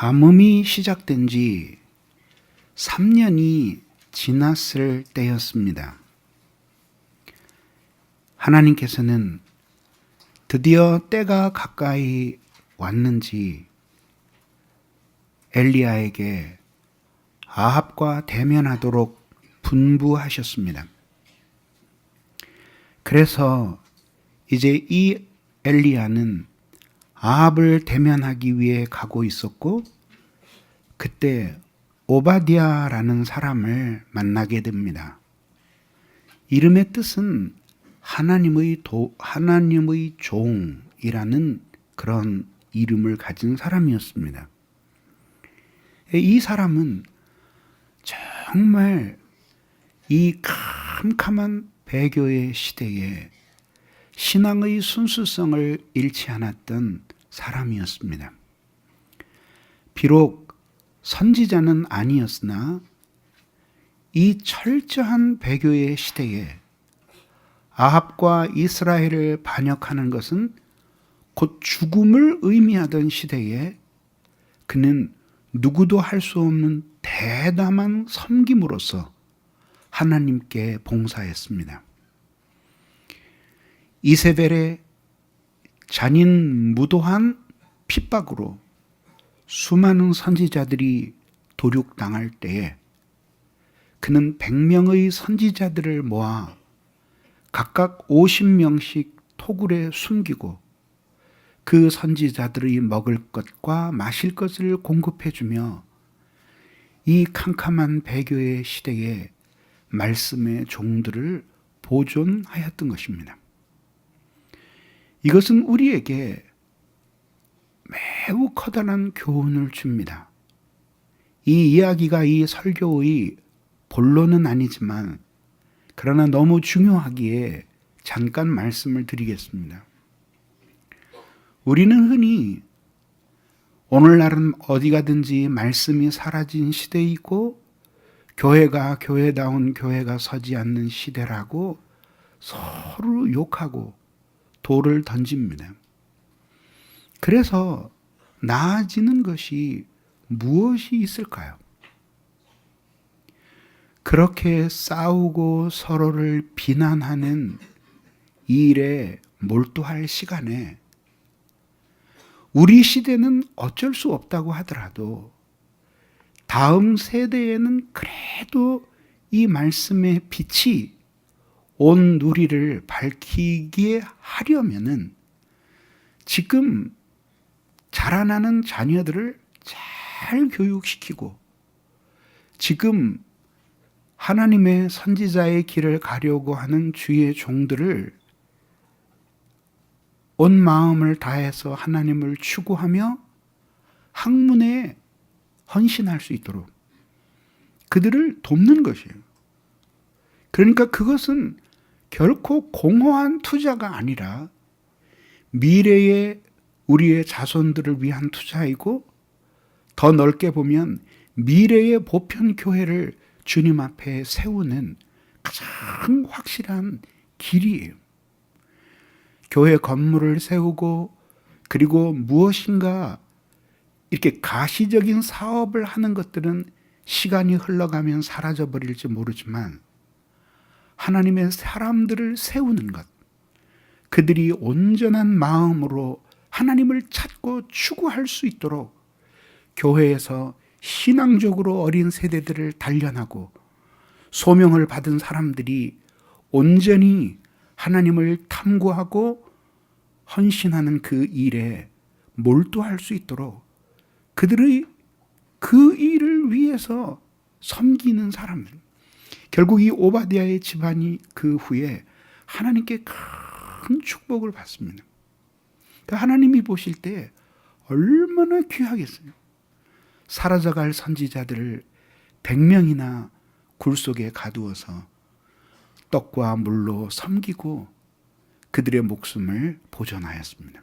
가뭄이 시작된 지 3년이 지났을 때였습니다. 하나님께서는 드디어 때가 가까이 왔는지 엘리야에게 아합과 대면하도록 분부하셨습니다. 그래서 이제 이 엘리야는 아합을 대면하기 위해 가고 있었고, 그때 오바댜라는 사람을 만나게 됩니다. 이름의 뜻은 하나님의 종이라는 그런 이름을 가진 사람이었습니다. 이 사람은 정말 이 캄캄한 배교의 시대에 신앙의 순수성을 잃지 않았던 사람이었습니다. 비록 선지자는 아니었으나 이 철저한 배교의 시대에 아합과 이스라엘을 반역하는 것은 곧 죽음을 의미하던 시대에 그는 누구도 할 수 없는 대담한 섬김으로써 하나님께 봉사했습니다. 이세벨의 잔인무도한 핍박으로 수많은 선지자들이 도륙당할 때에 그는 100명의 선지자들을 모아 각각 50명씩 토굴에 숨기고 그 선지자들이 먹을 것과 마실 것을 공급해주며 이 캄캄한 배교의 시대에 말씀의 종들을 보존하였던 것입니다. 이것은 우리에게 매우 커다란 교훈을 줍니다. 이 이야기가 이 설교의 본론은 아니지만 그러나 너무 중요하기에 잠깐 말씀을 드리겠습니다. 우리는 흔히 오늘날은 어디 가든지 말씀이 사라진 시대이고 교회가 교회다운 교회가 서지 않는 시대라고 서로 욕하고 돌을 던집니다. 그래서 나아지는 것이 무엇이 있을까요? 그렇게 싸우고 서로를 비난하는 이 일에 몰두할 시간에 우리 시대는 어쩔 수 없다고 하더라도 다음 세대에는 그래도 이 말씀의 빛이 온 누리를 밝히게 하려면은 지금 자라나는 자녀들을 잘 교육시키고 지금 하나님의 선지자의 길을 가려고 하는 주의 종들을 온 마음을 다해서 하나님을 추구하며 학문에 헌신할 수 있도록 그들을 돕는 것이에요. 그러니까 그것은 결코 공허한 투자가 아니라 미래의 우리의 자손들을 위한 투자이고 더 넓게 보면 미래의 보편교회를 주님 앞에 세우는 가장 확실한 길이에요. 교회 건물을 세우고 그리고 무엇인가 이렇게 가시적인 사업을 하는 것들은 시간이 흘러가면 사라져버릴지 모르지만 하나님의 사람들을 세우는 것, 그들이 온전한 마음으로 하나님을 찾고 추구할 수 있도록 교회에서 신앙적으로 어린 세대들을 단련하고 소명을 받은 사람들이 온전히 하나님을 탐구하고 헌신하는 그 일에 몰두할 수 있도록 그들의 그 일을 위해서 섬기는 사람들. 결국 이 오바댜의 집안이 그 후에 하나님께 큰 축복을 받습니다. 하나님이 보실 때 얼마나 귀하겠어요. 사라져갈 선지자들을 100명이나 굴 속에 가두어서 떡과 물로 섬기고 그들의 목숨을 보존하였습니다.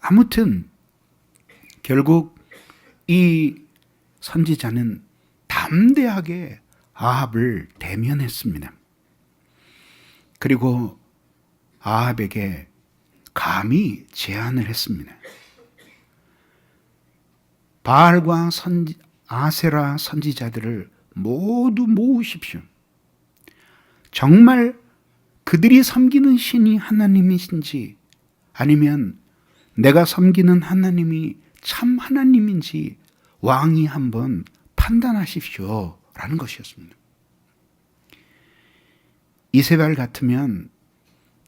아무튼 결국 이 선지자는 담대하게 아합을 대면했습니다. 그리고 아합에게 감히 제안을 했습니다. 바알과 아세라 선지자들을 모두 모으십시오. 정말 그들이 섬기는 신이 하나님이신지 아니면 내가 섬기는 하나님이 참 하나님인지 왕이 한번 판단하십시오 라는 것이었습니다. 이세벨 같으면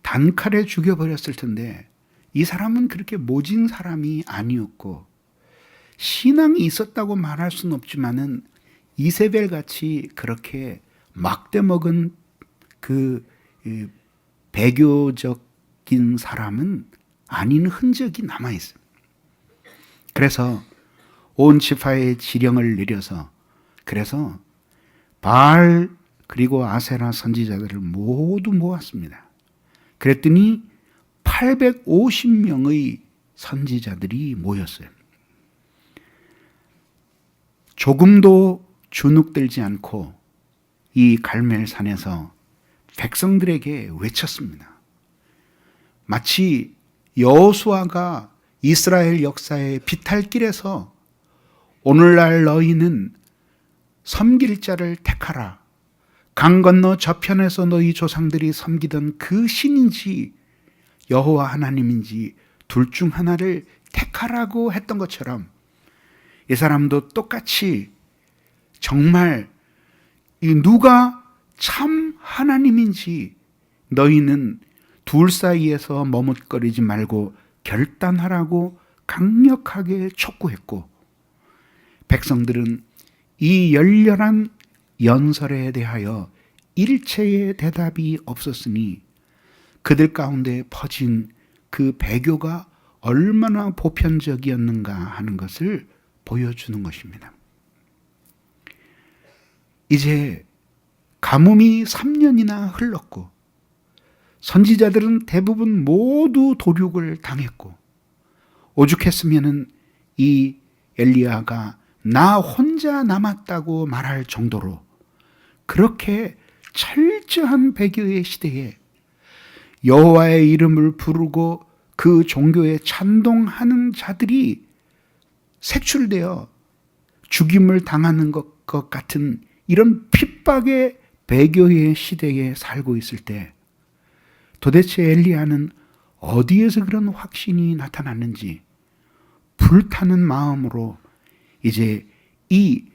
단칼에 죽여버렸을 텐데 이 사람은 그렇게 모진 사람이 아니었고 신앙이 있었다고 말할 수는 없지만은 이세벨 같이 그렇게 막대먹은 그 배교적인 사람은 아닌 흔적이 남아있어요. 그래서 온 지파의 지령을 내려서 그래서 바알 그리고 아세라 선지자들을 모두 모았습니다. 그랬더니 850명의 선지자들이 모였어요. 조금도 주눅들지 않고 이 갈멜산에서 백성들에게 외쳤습니다. 마치 여호수아가 이스라엘 역사의 비탈길에서 오늘날 너희는 섬길 자를 택하라. 강 건너 저편에서 너희 조상들이 섬기던 그 신인지 여호와 하나님인지 둘 중 하나를 택하라고 했던 것처럼 이 사람도 똑같이 정말 누가 참 하나님인지 너희는 둘 사이에서 머뭇거리지 말고 결단하라고 강력하게 촉구했고 백성들은 이 열렬한 연설에 대하여 일체의 대답이 없었으니 그들 가운데 퍼진 그 배교가 얼마나 보편적이었는가 하는 것을 보여주는 것입니다. 이제 가뭄이 3년이나 흘렀고 선지자들은 대부분 모두 도륙을 당했고 오죽했으면은 이 엘리야가 나 혼자 남았다고 말할 정도로 그렇게 철저한 배교의 시대에 여호와의 이름을 부르고 그 종교에 찬동하는 자들이 색출되어 죽임을 당하는 것 같은 이런 핍박의 배교의 시대에 살고 있을 때 도대체 엘리야는 어디에서 그런 확신이 나타났는지 불타는 마음으로 이제 이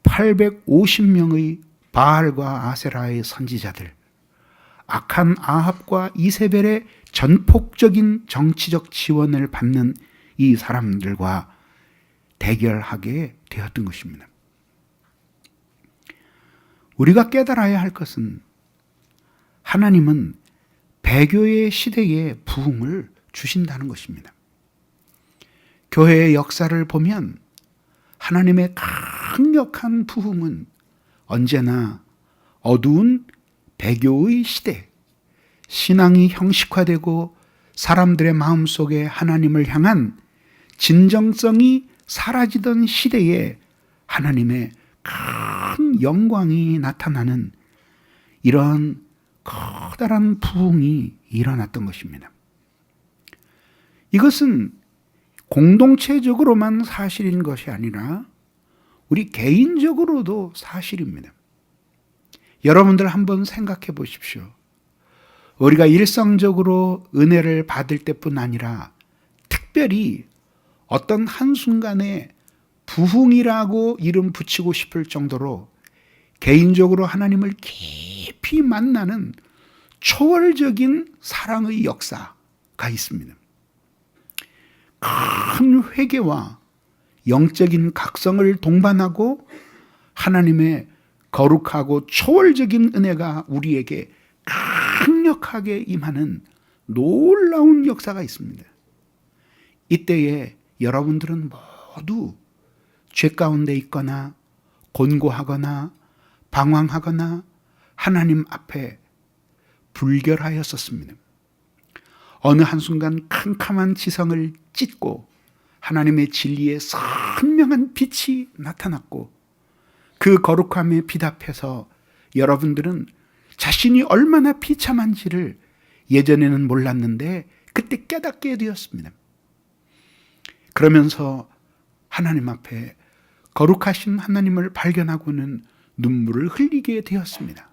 850명의 바알과 아세라의 선지자들, 악한 아합과 이세벨의 전폭적인 정치적 지원을 받는 이 사람들과 대결하게 되었던 것입니다. 우리가 깨달아야 할 것은 하나님은 배교의 시대에 부흥을 주신다는 것입니다. 교회의 역사를 보면 하나님의 강력한 부흥은 언제나 어두운 배교의 시대, 신앙이 형식화되고 사람들의 마음속에 하나님을 향한 진정성이 사라지던 시대에 하나님의 큰 영광이 나타나는 이런 커다란 부흥이 일어났던 것입니다. 이것은 공동체적으로만 사실인 것이 아니라 우리 개인적으로도 사실입니다. 여러분들 한번 생각해 보십시오. 우리가 일상적으로 은혜를 받을 때뿐 아니라 특별히 어떤 한순간에 부흥이라고 이름 붙이고 싶을 정도로 개인적으로 하나님을 깊이 만나는 초월적인 사랑의 역사가 있습니다. 큰 회개와 영적인 각성을 동반하고 하나님의 거룩하고 초월적인 은혜가 우리에게 강력하게 임하는 놀라운 역사가 있습니다. 이때에 여러분들은 모두 죄 가운데 있거나 곤고하거나 방황하거나 하나님 앞에 불결하였었습니다. 어느 한순간 캄캄한 지성을 찢고 하나님의 진리의 선명한 빛이 나타났고 그 거룩함에 비답해서 여러분들은 자신이 얼마나 비참한지를 예전에는 몰랐는데 그때 깨닫게 되었습니다. 그러면서 하나님 앞에 거룩하신 하나님을 발견하고는 눈물을 흘리게 되었습니다.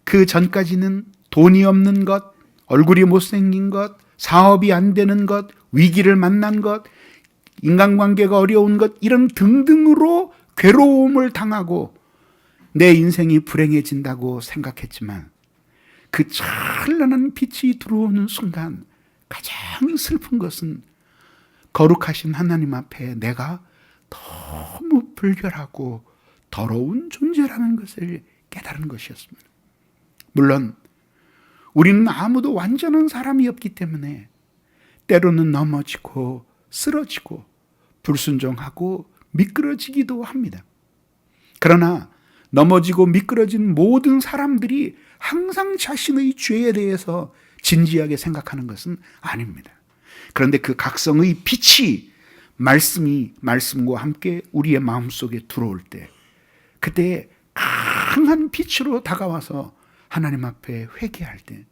그 전까지는 돈이 없는 것, 얼굴이 못생긴 것, 사업이 안 되는 것, 위기를 만난 것, 인간관계가 어려운 것, 이런 등등으로 괴로움을 당하고 내 인생이 불행해진다고 생각했지만 그 찬란한 빛이 들어오는 순간 가장 슬픈 것은 거룩하신 하나님 앞에 내가 너무 불결하고 더러운 존재라는 것을 깨달은 것이었습니다. 물론 우리는 아무도 완전한 사람이 없기 때문에 때로는 넘어지고 쓰러지고 불순종하고 미끄러지기도 합니다. 그러나 넘어지고 미끄러진 모든 사람들이 항상 자신의 죄에 대해서 진지하게 생각하는 것은 아닙니다. 그런데 그 각성의 빛이 말씀과 함께 우리의 마음속에 들어올 때, 그때 강한 빛으로 다가와서 하나님 앞에 회개할 때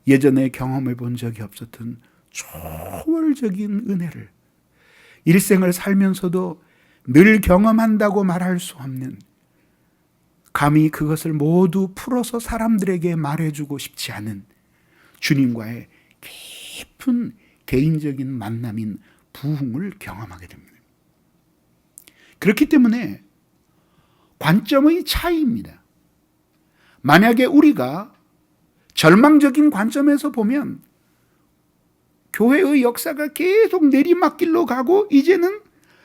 예전에 경험해 본 적이 없었던 초월적인 은혜를, 일생을 살면서도 늘 경험한다고 말할 수 없는, 감히 그것을 모두 풀어서 사람들에게 말해주고 싶지 않은 주님과의 깊은 개인적인 만남인 부흥을 경험하게 됩니다. 그렇기 때문에 관점의 차이입니다. 만약에 우리가 절망적인 관점에서 보면 교회의 역사가 계속 내리막길로 가고 이제는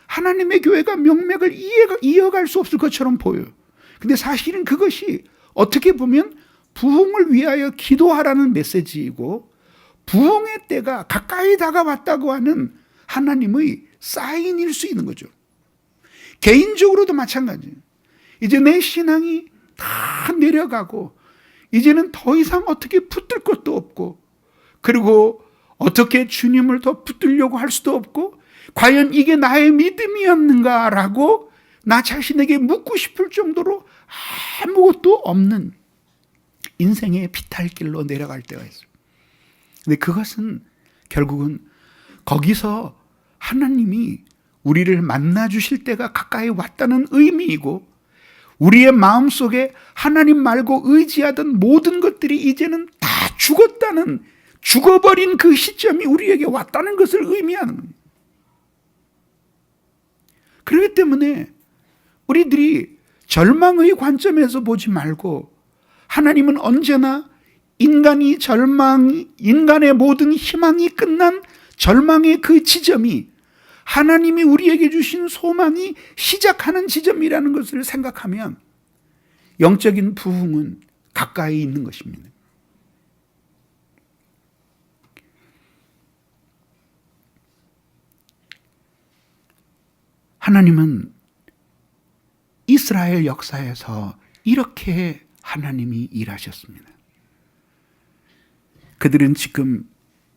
하나님의 교회가 명맥을 이어갈 수 없을 것처럼 보여요. 근데 사실은 그것이 어떻게 보면 부흥을 위하여 기도하라는 메시지이고 부흥의 때가 가까이 다가왔다고 하는 하나님의 사인일 수 있는 거죠. 개인적으로도 마찬가지예요. 이제 내 신앙이 다 내려가고 이제는 더 이상 어떻게 붙들 것도 없고, 그리고 어떻게 주님을 더 붙들려고 할 수도 없고, 과연 이게 나의 믿음이었는가라고 나 자신에게 묻고 싶을 정도로 아무것도 없는 인생의 비탈길로 내려갈 때가 있어요. 근데 그것은 결국은 거기서 하나님이 우리를 만나 주실 때가 가까이 왔다는 의미이고, 우리의 마음속에 하나님 말고 의지하던 모든 것들이 이제는 다 죽었다는, 죽어버린 그 시점이 우리에게 왔다는 것을 의미하는 겁니다. 그렇기 때문에 우리들이 절망의 관점에서 보지 말고, 하나님은 언제나 인간의 모든 희망이 끝난 절망의 그 지점이 하나님이 우리에게 주신 소망이 시작하는 지점이라는 것을 생각하면 영적인 부흥은 가까이 있는 것입니다. 하나님은 이스라엘 역사에서 이렇게 하나님이 일하셨습니다. 그들은 지금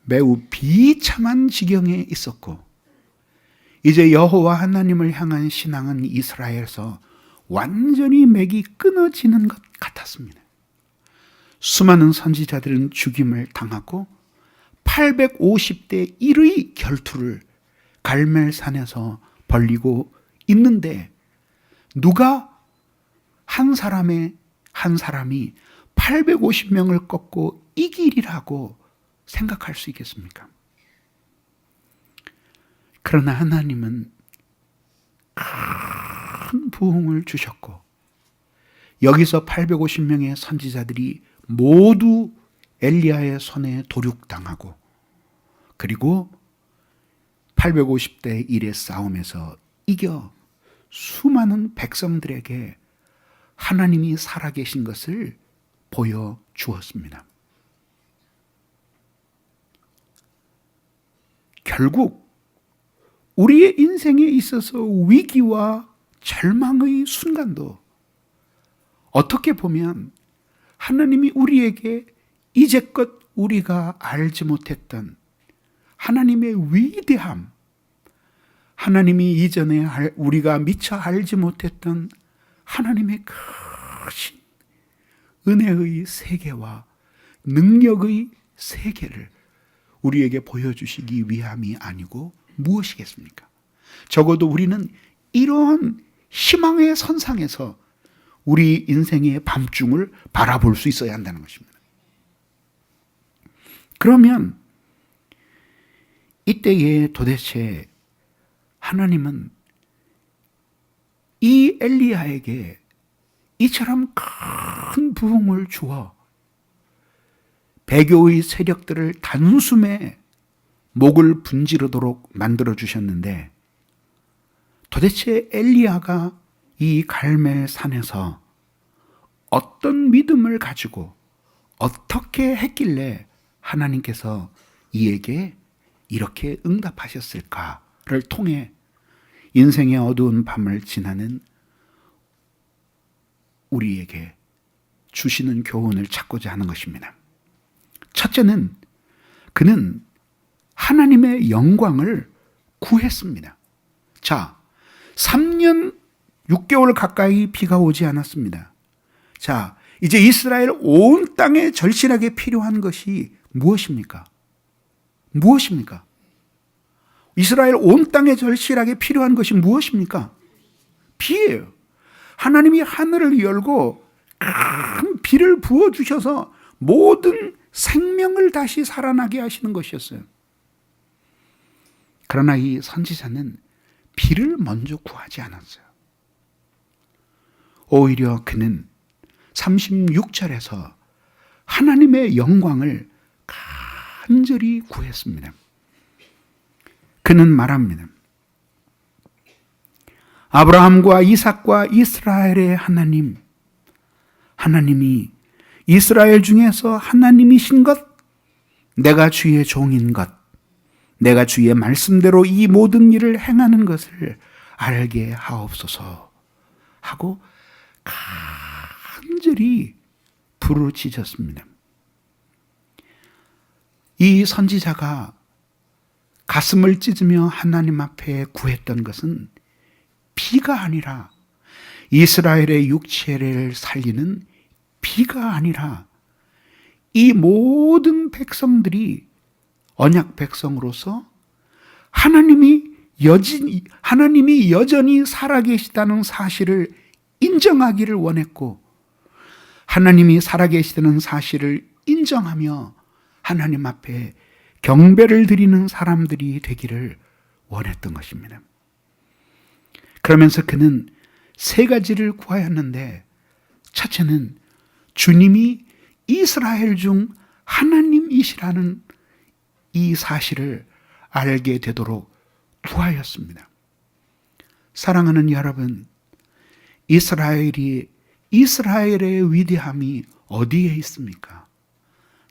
매우 비참한 지경에 있었고, 이제 여호와 하나님을 향한 신앙은 이스라엘에서 완전히 맥이 끊어지는 것 같았습니다. 수많은 선지자들은 죽임을 당하고 850대 1의 결투를 갈멜산에서 벌이고 있는데, 누가 한 사람이 850명을 꺾고 이길이라고 생각할 수 있겠습니까? 그러나 하나님은 큰 부흥을 주셨고, 여기서 850명의 선지자들이 모두 엘리야의 손에 도륙당하고, 그리고 850대 1의 싸움에서 이겨 수많은 백성들에게 하나님이 살아계신 것을 보여주었습니다. 결국 우리의 인생에 있어서 위기와 절망의 순간도 어떻게 보면 하나님이 우리에게 이제껏 우리가 알지 못했던 하나님의 위대함, 하나님이 이전에 우리가 미처 알지 못했던 하나님의 크신 은혜의 세계와 능력의 세계를 우리에게 보여주시기 위함이 아니고 무엇이겠습니까? 적어도 우리는 이러한 희망의 선상에서 우리 인생의 밤중을 바라볼 수 있어야 한다는 것입니다. 그러면 이때에 도대체 하나님은 이 엘리야에게 이처럼 큰 부흥을 주어 배교의 세력들을 단숨에 목을 분지르도록 만들어 주셨는데, 도대체 엘리야가 이 갈멜 산에서 어떤 믿음을 가지고 어떻게 했길래 하나님께서 이에게 이렇게 응답하셨을까를 통해 인생의 어두운 밤을 지나는 우리에게 주시는 교훈을 찾고자 하는 것입니다. 첫째는 그는 하나님의 영광을 구했습니다. 자, 3년 6개월 가까이 비가 오지 않았습니다. 자, 이제 이스라엘 온 땅에 절실하게 필요한 것이 무엇입니까? 무엇입니까? 이스라엘 온 땅에 절실하게 필요한 것이 무엇입니까? 비예요. 하나님이 하늘을 열고 큰 비를 부어주셔서 모든 생명을 다시 살아나게 하시는 것이었어요. 그러나 이 선지자는 비를 먼저 구하지 않았어요. 오히려 그는 36절에서 하나님의 영광을 간절히 구했습니다. 그는 말합니다. 아브라함과 이삭과 이스라엘의 하나님, 하나님이 이스라엘 중에서 하나님이신 것, 내가 주의 종인 것, 내가 주의 말씀대로 이 모든 일을 행하는 것을 알게 하옵소서 하고 간절히 부르짖었습니다. 이 선지자가 가슴을 찢으며 하나님 앞에 구했던 것은 비가 아니라, 이스라엘의 육체를 살리는 비가 아니라, 이 모든 백성들이 언약 백성으로서 하나님이 여전히 살아계시다는 사실을 인정하기를 원했고, 하나님이 살아계시다는 사실을 인정하며 하나님 앞에 경배를 드리는 사람들이 되기를 원했던 것입니다. 그러면서 그는 세 가지를 구하였는데, 첫째는 주님이 이스라엘 중 하나님이시라는 이 사실을 알게 되도록 구하였습니다. 사랑하는 여러분, 이스라엘의 위대함이 어디에 있습니까?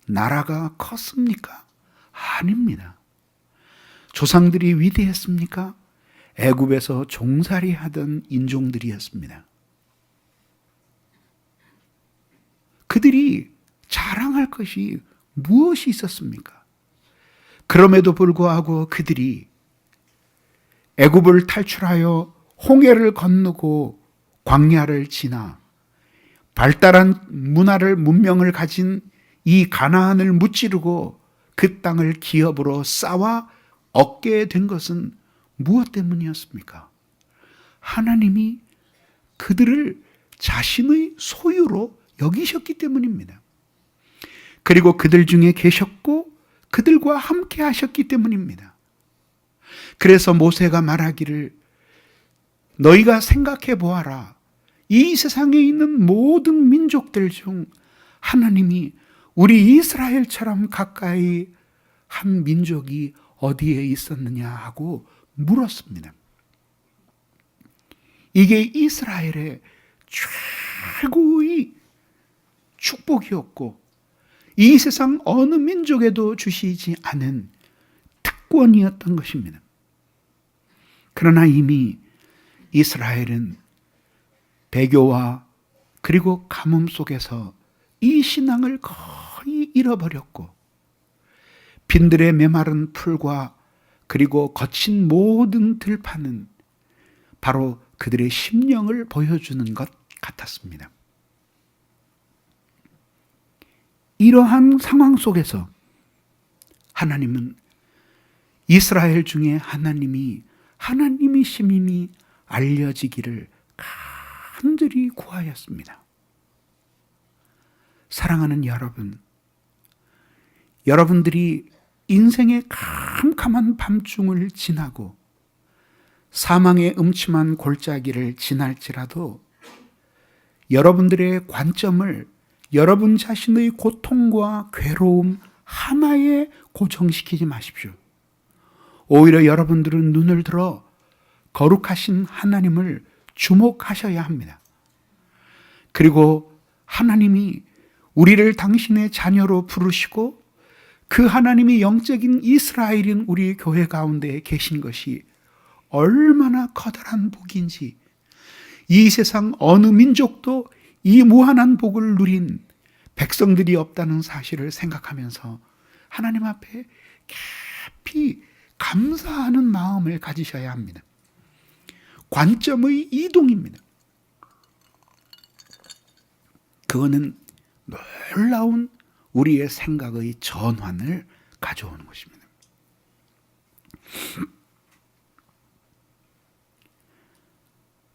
나라가 컸습니까? 아닙니다. 조상들이 위대했습니까? 애굽에서 종살이 하던 인종들이었습니다. 그들이 자랑할 것이 무엇이 있었습니까? 그럼에도 불구하고 그들이 애굽을 탈출하여 홍해를 건너고 광야를 지나 발달한 문명을 가진 이 가나안을 무찌르고 그 땅을 기업으로 쌓아 얻게 된 것은 무엇 때문이었습니까? 하나님이 그들을 자신의 소유로 여기셨기 때문입니다. 그리고 그들 중에 계셨고 그들과 함께 하셨기 때문입니다. 그래서 모세가 말하기를, 너희가 생각해 보아라. 이 세상에 있는 모든 민족들 중 하나님이 우리 이스라엘처럼 가까이 한 민족이 어디에 있었느냐 하고 물었습니다. 이게 이스라엘의 최고의 축복이었고, 이 세상 어느 민족에도 주시지 않은 특권이었던 것입니다. 그러나 이미 이스라엘은 배교와 그리고 가뭄 속에서 이 신앙을 거의 잃어버렸고, 빈들의 메마른 풀과 그리고 거친 모든 들판은 바로 그들의 심령을 보여주는 것 같았습니다. 이러한 상황 속에서 하나님은 이스라엘 중에 하나님이 하나님이심이 알려지기를 간절히 구하였습니다. 사랑하는 여러분, 여러분들이 인생의 캄캄한 밤중을 지나고 사망의 음침한 골짜기를 지날지라도 여러분들의 관점을 여러분 자신의 고통과 괴로움 하나에 고정시키지 마십시오. 오히려 여러분들은 눈을 들어 거룩하신 하나님을 주목하셔야 합니다. 그리고 하나님이 우리를 당신의 자녀로 부르시고 그 하나님이 영적인 이스라엘인 우리 교회 가운데 계신 것이 얼마나 커다란 복인지, 이 세상 어느 민족도 이 무한한 복을 누린 백성들이 없다는 사실을 생각하면서 하나님 앞에 깊이 감사하는 마음을 가지셔야 합니다. 관점의 이동입니다. 그거는 놀라운 우리의 생각의 전환을 가져오는 것입니다.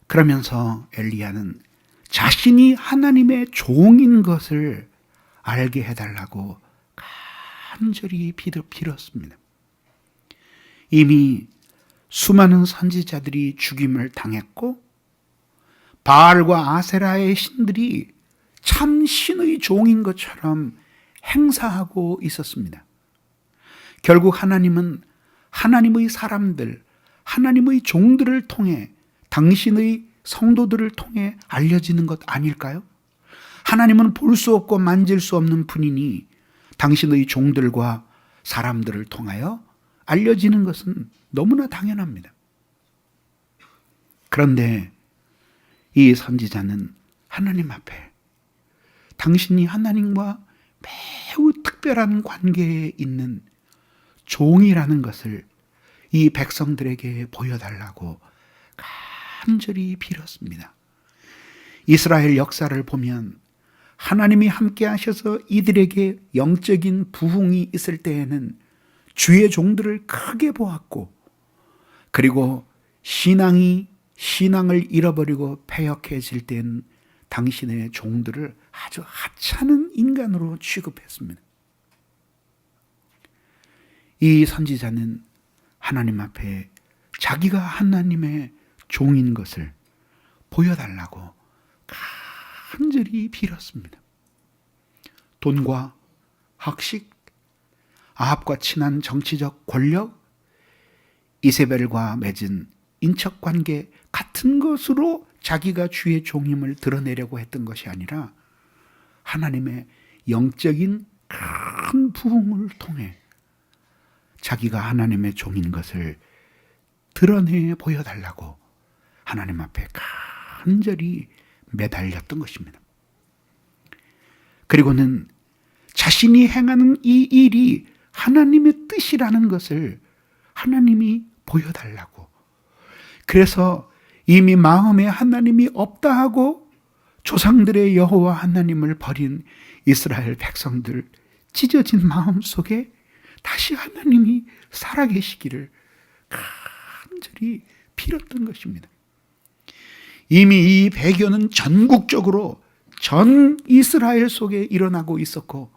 그러면서 엘리야는 자신이 하나님의 종인 것을 알게 해달라고 간절히 빌었습니다. 이미 수많은 선지자들이 죽임을 당했고 바알과 아세라의 신들이 참 신의 종인 것처럼 행사하고 있었습니다. 결국 하나님은 하나님의 사람들, 하나님의 종들을 통해 당신의 성도들을 통해 알려지는 것 아닐까요? 하나님은 볼 수 없고 만질 수 없는 분이니 당신의 종들과 사람들을 통하여 알려지는 것은 너무나 당연합니다. 그런데 이 선지자는 하나님 앞에 당신이 하나님과 매우 특별한 관계에 있는 종이라는 것을 이 백성들에게 보여달라고 간절히 빌었습니다. 이스라엘 역사를 보면 하나님이 함께 하셔서 이들에게 영적인 부흥이 있을 때에는 주의 종들을 크게 보았고, 그리고 신앙을 잃어버리고 패역해질 때는 당신의 종들을 아주 하찮은 인간으로 취급했습니다. 이 선지자는 하나님 앞에 자기가 하나님의 종인 것을 보여달라고 간절히 빌었습니다. 돈과 학식, 아합과 친한 정치적 권력, 이세벨과 맺은 인척관계 같은 것으로 자기가 주의 종임을 드러내려고 했던 것이 아니라 하나님의 영적인 큰 부흥을 통해 자기가 하나님의 종인 것을 드러내 보여달라고 하나님 앞에 간절히 매달렸던 것입니다. 그리고는 자신이 행하는 이 일이 하나님의 뜻이라는 것을 하나님이 보여달라고, 그래서 이미 마음에 하나님이 없다 하고 조상들의 여호와 하나님을 버린 이스라엘 백성들 찢어진 마음 속에 다시 하나님이 살아계시기를 간절히 빌었던 것입니다. 이미 이 배교는 전국적으로 전 이스라엘 속에 일어나고 있었고,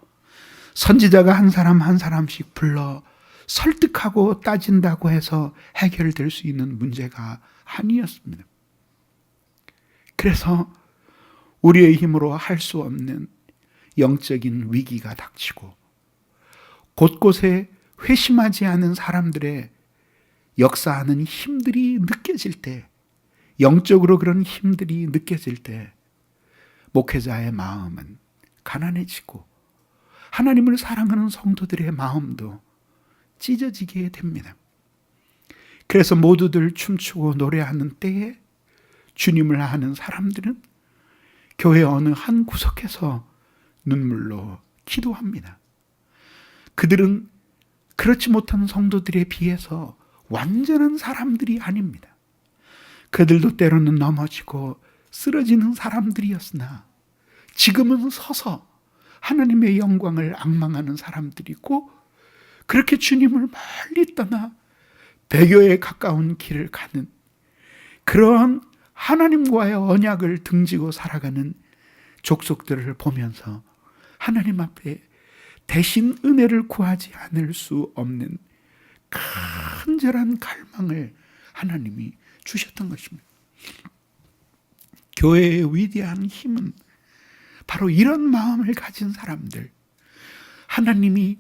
선지자가 한 사람 한 사람씩 불러 설득하고 따진다고 해서 해결될 수 있는 문제가 아니었습니다. 그래서 우리의 힘으로 할 수 없는 영적인 위기가 닥치고 곳곳에 회심하지 않은 사람들의 역사하는 힘들이 느껴질 때, 영적으로 그런 힘들이 느껴질 때 목회자의 마음은 가난해지고 하나님을 사랑하는 성도들의 마음도 찢어지게 됩니다. 그래서 모두들 춤추고 노래하는 때에 주님을 아는 사람들은 교회 어느 한 구석에서 눈물로 기도합니다. 그들은 그렇지 못한 성도들에 비해서 완전한 사람들이 아닙니다. 그들도 때로는 넘어지고 쓰러지는 사람들이었으나 지금은 서서 하나님의 영광을 앙망하는 사람들이고, 그렇게 주님을 멀리 떠나 배교에 가까운 길을 가는 그런 하나님과의 언약을 등지고 살아가는 족속들을 보면서 하나님 앞에 대신 은혜를 구하지 않을 수 없는 간절한 갈망을 하나님이 주셨던 것입니다. 교회의 위대한 힘은 바로 이런 마음을 가진 사람들, 하나님이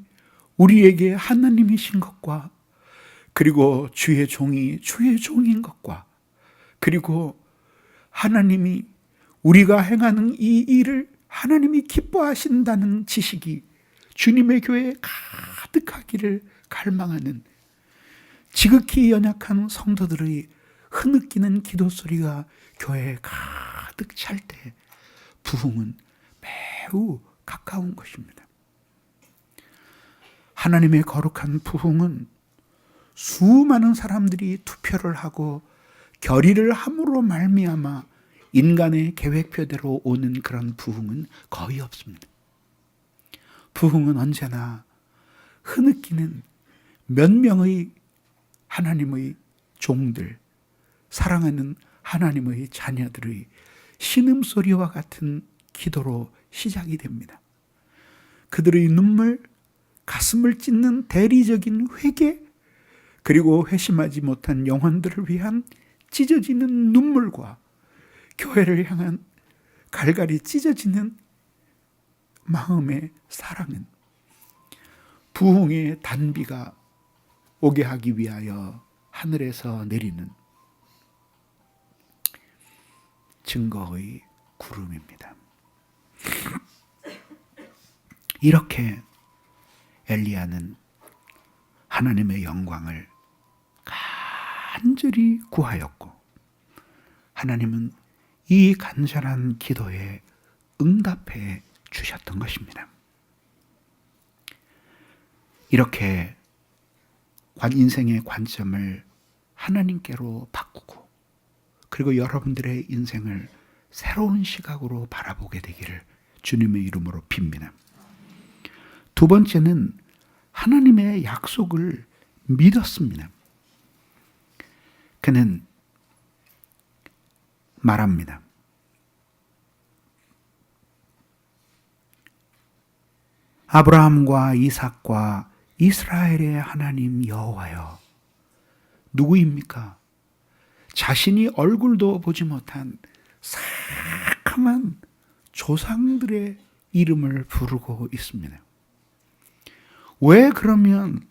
우리에게 하나님이신 것과 그리고 주의 종이 주의 종인 것과 그리고 하나님이 우리가 행하는 이 일을 하나님이 기뻐하신다는 지식이 주님의 교회에 가득하기를 갈망하는 지극히 연약한 성도들의 흐느끼는 기도 소리가 교회에 가득 찰 때 부흥은 매우 가까운 것입니다. 하나님의 거룩한 부흥은 수많은 사람들이 투표를 하고 결의를 함으로 말미암아 인간의 계획표대로 오는 그런 부흥은 거의 없습니다. 부흥은 언제나 흐느끼는 몇 명의 하나님의 종들, 사랑하는 하나님의 자녀들의 신음소리와 같은 기도로 시작이 됩니다. 그들의 눈물, 가슴을 찢는 대리적인 회개, 그리고 회심하지 못한 영혼들을 위한 찢어지는 눈물과 교회를 향한 갈갈이 찢어지는 마음의 사랑은 부흥의 단비가 오게 하기 위하여 하늘에서 내리는 증거의 구름입니다. 이렇게 엘리야는 하나님의 영광을 간절히 구하였고 하나님은 이 간절한 기도에 응답해 주셨던 것입니다. 이렇게 인생의 관점을 하나님께로 바꾸고 그리고 여러분들의 인생을 새로운 시각으로 바라보게 되기를 주님의 이름으로 빕니다. 두 번째는 하나님의 약속을 믿었습니다. 그는 말합니다. 아브라함과 이삭과 이스라엘의 하나님 여호와여, 누구입니까? 자신이 얼굴도 보지 못한 사악한 조상들의 이름을 부르고 있습니다. 왜 그러면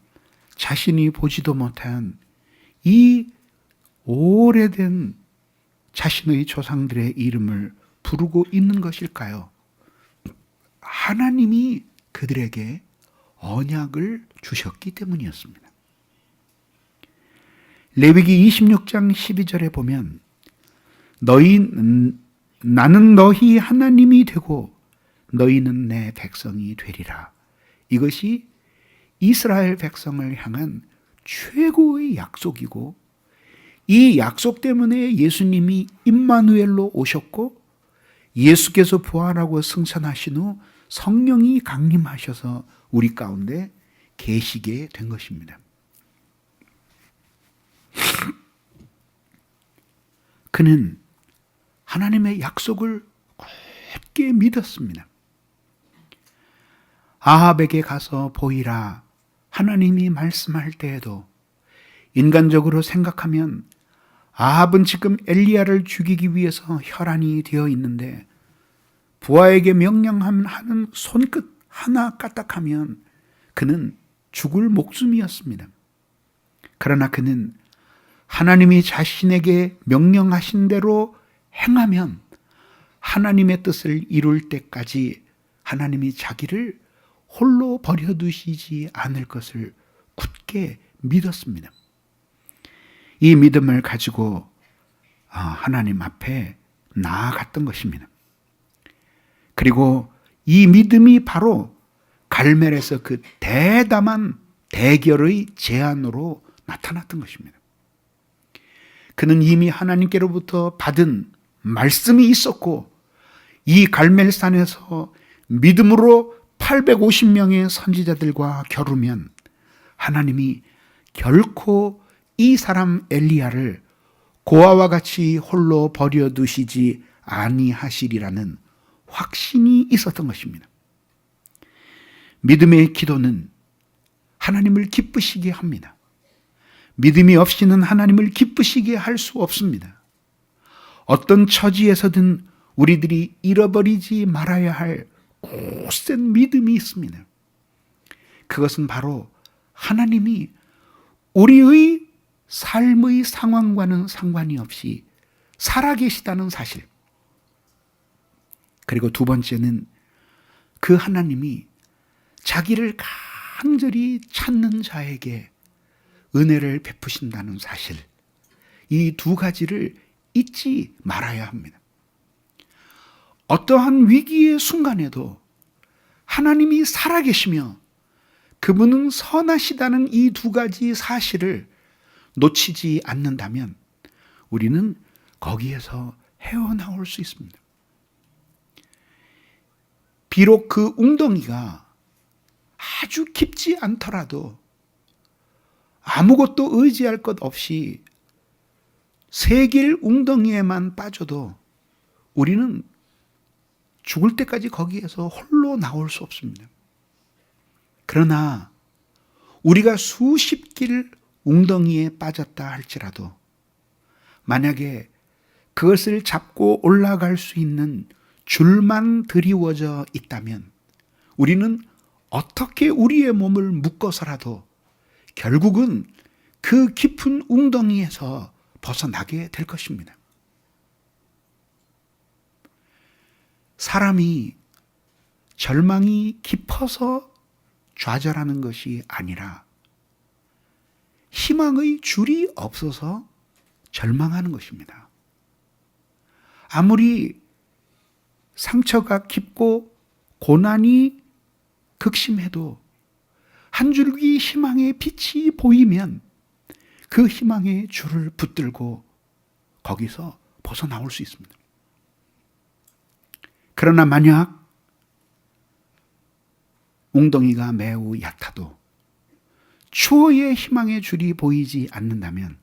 자신이 보지도 못한 이 오래된 자신의 조상들의 이름을 부르고 있는 것일까요? 하나님이 그들에게 언약을 주셨기 때문이었습니다. 레위기 26장 12절에 보면 나는 너희 하나님이 되고 너희는 내 백성이 되리라. 이것이 이스라엘 백성을 향한 최고의 약속이고 이 약속 때문에 예수님이 임마누엘로 오셨고 예수께서 부활하고 승천하신 후 성령이 강림하셔서 우리 가운데 계시게 된 것입니다. 그는 하나님의 약속을 굳게 믿었습니다. 아합에게 가서 보이라 하나님이 말씀할 때에도 인간적으로 생각하면 아합은 지금 엘리야를 죽이기 위해서 혈안이 되어 있는데 부하에게 명령하는 손끝 하나 까딱하면 그는 죽을 목숨이었습니다. 그러나 그는 하나님이 자신에게 명령하신 대로 행하면 하나님의 뜻을 이룰 때까지 하나님이 자기를 홀로 버려두시지 않을 것을 굳게 믿었습니다. 이 믿음을 가지고 하나님 앞에 나아갔던 것입니다. 그리고 이 믿음이 바로 갈멜에서 그 대담한 대결의 제안으로 나타났던 것입니다. 그는 이미 하나님께로부터 받은 말씀이 있었고 이 갈멜산에서 믿음으로 850명의 선지자들과 겨루면 하나님이 결코 이 사람 엘리야를 고아와 같이 홀로 버려두시지 아니하시리라는 확신이 있었던 것입니다. 믿음의 기도는 하나님을 기쁘시게 합니다. 믿음이 없이는 하나님을 기쁘시게 할 수 없습니다. 어떤 처지에서든 우리들이 잃어버리지 말아야 할 굳센 믿음이 있습니다. 그것은 바로 하나님이 우리의 삶의 상황과는 상관이 없이 살아계시다는 사실. 그리고 두 번째는 그 하나님이 자기를 간절히 찾는 자에게 은혜를 베푸신다는 사실. 이 두 가지를 잊지 말아야 합니다. 어떠한 위기의 순간에도 하나님이 살아계시며 그분은 선하시다는 이 두 가지 사실을 놓치지 않는다면 우리는 거기에서 헤어나올 수 있습니다. 비록 그 웅덩이가 아주 깊지 않더라도 아무것도 의지할 것 없이 세길 웅덩이에만 빠져도 우리는 죽을 때까지 거기에서 홀로 나올 수 없습니다. 그러나 우리가 수십 길 웅덩이에 빠졌다 할지라도 만약에 그것을 잡고 올라갈 수 있는 줄만 드리워져 있다면 우리는 어떻게 우리의 몸을 묶어서라도 결국은 그 깊은 웅덩이에서 벗어나게 될 것입니다. 사람이 절망이 깊어서 좌절하는 것이 아니라 희망의 줄이 없어서 절망하는 것입니다. 아무리 상처가 깊고 고난이 극심해도 한 줄기 희망의 빛이 보이면 그 희망의 줄을 붙들고 거기서 벗어나올 수 있습니다. 그러나 만약 웅덩이가 매우 얕아도 추호의 희망의 줄이 보이지 않는다면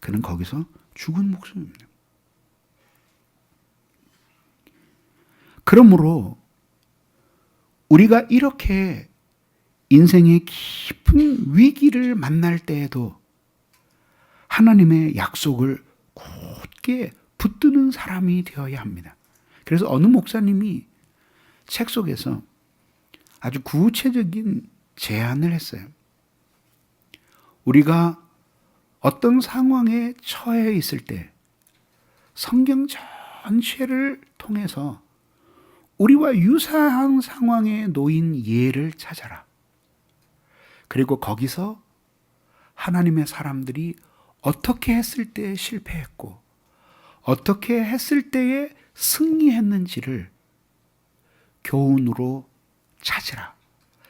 그는 거기서 죽은 목숨입니다. 그러므로 우리가 이렇게 인생의 깊은 위기를 만날 때에도 하나님의 약속을 굳게 붙드는 사람이 되어야 합니다. 그래서 어느 목사님이 책 속에서 아주 구체적인 제안을 했어요. 우리가 어떤 상황에 처해 있을 때 성경 전체를 통해서 우리와 유사한 상황에 놓인 예를 찾아라. 그리고 거기서 하나님의 사람들이 어떻게 했을 때 실패했고 어떻게 했을 때에 승리했는지를 교훈으로 찾으라.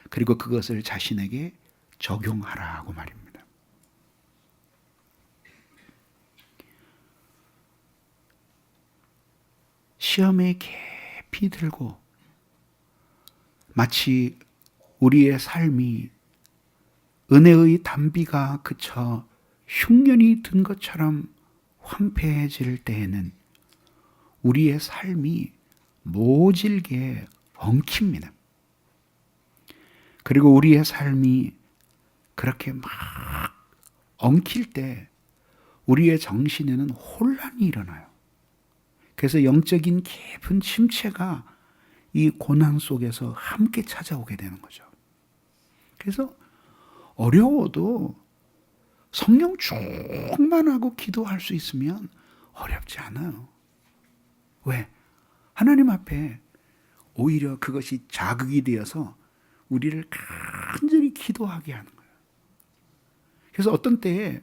그리고 그것을 자신에게 적용하라고 말입니다. 시험에 깊이 들고 마치 우리의 삶이 은혜의 단비가 그쳐 흉년이 든 것처럼 황폐해질 때에는 우리의 삶이 모질게 엉킵니다. 그리고 우리의 삶이 그렇게 막 엉킬 때 우리의 정신에는 혼란이 일어나요. 그래서 영적인 깊은 침체가 이 고난 속에서 함께 찾아오게 되는 거죠. 그래서 어려워도 성령 충만하고 기도할 수 있으면 어렵지 않아요. 왜? 하나님 앞에 오히려 그것이 자극이 되어서 우리를 간절히 기도하게 하는 거예요. 그래서 어떤 때에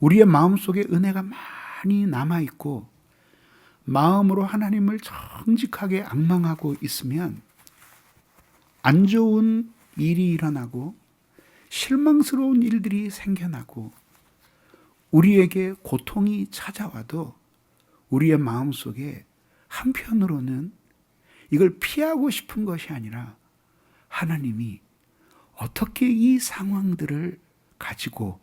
우리의 마음속에 은혜가 많이 남아있고 마음으로 하나님을 정직하게 앙망하고 있으면 안 좋은 일이 일어나고 실망스러운 일들이 생겨나고 우리에게 고통이 찾아와도 우리의 마음속에 한편으로는 이걸 피하고 싶은 것이 아니라 하나님이 어떻게 이 상황들을 가지고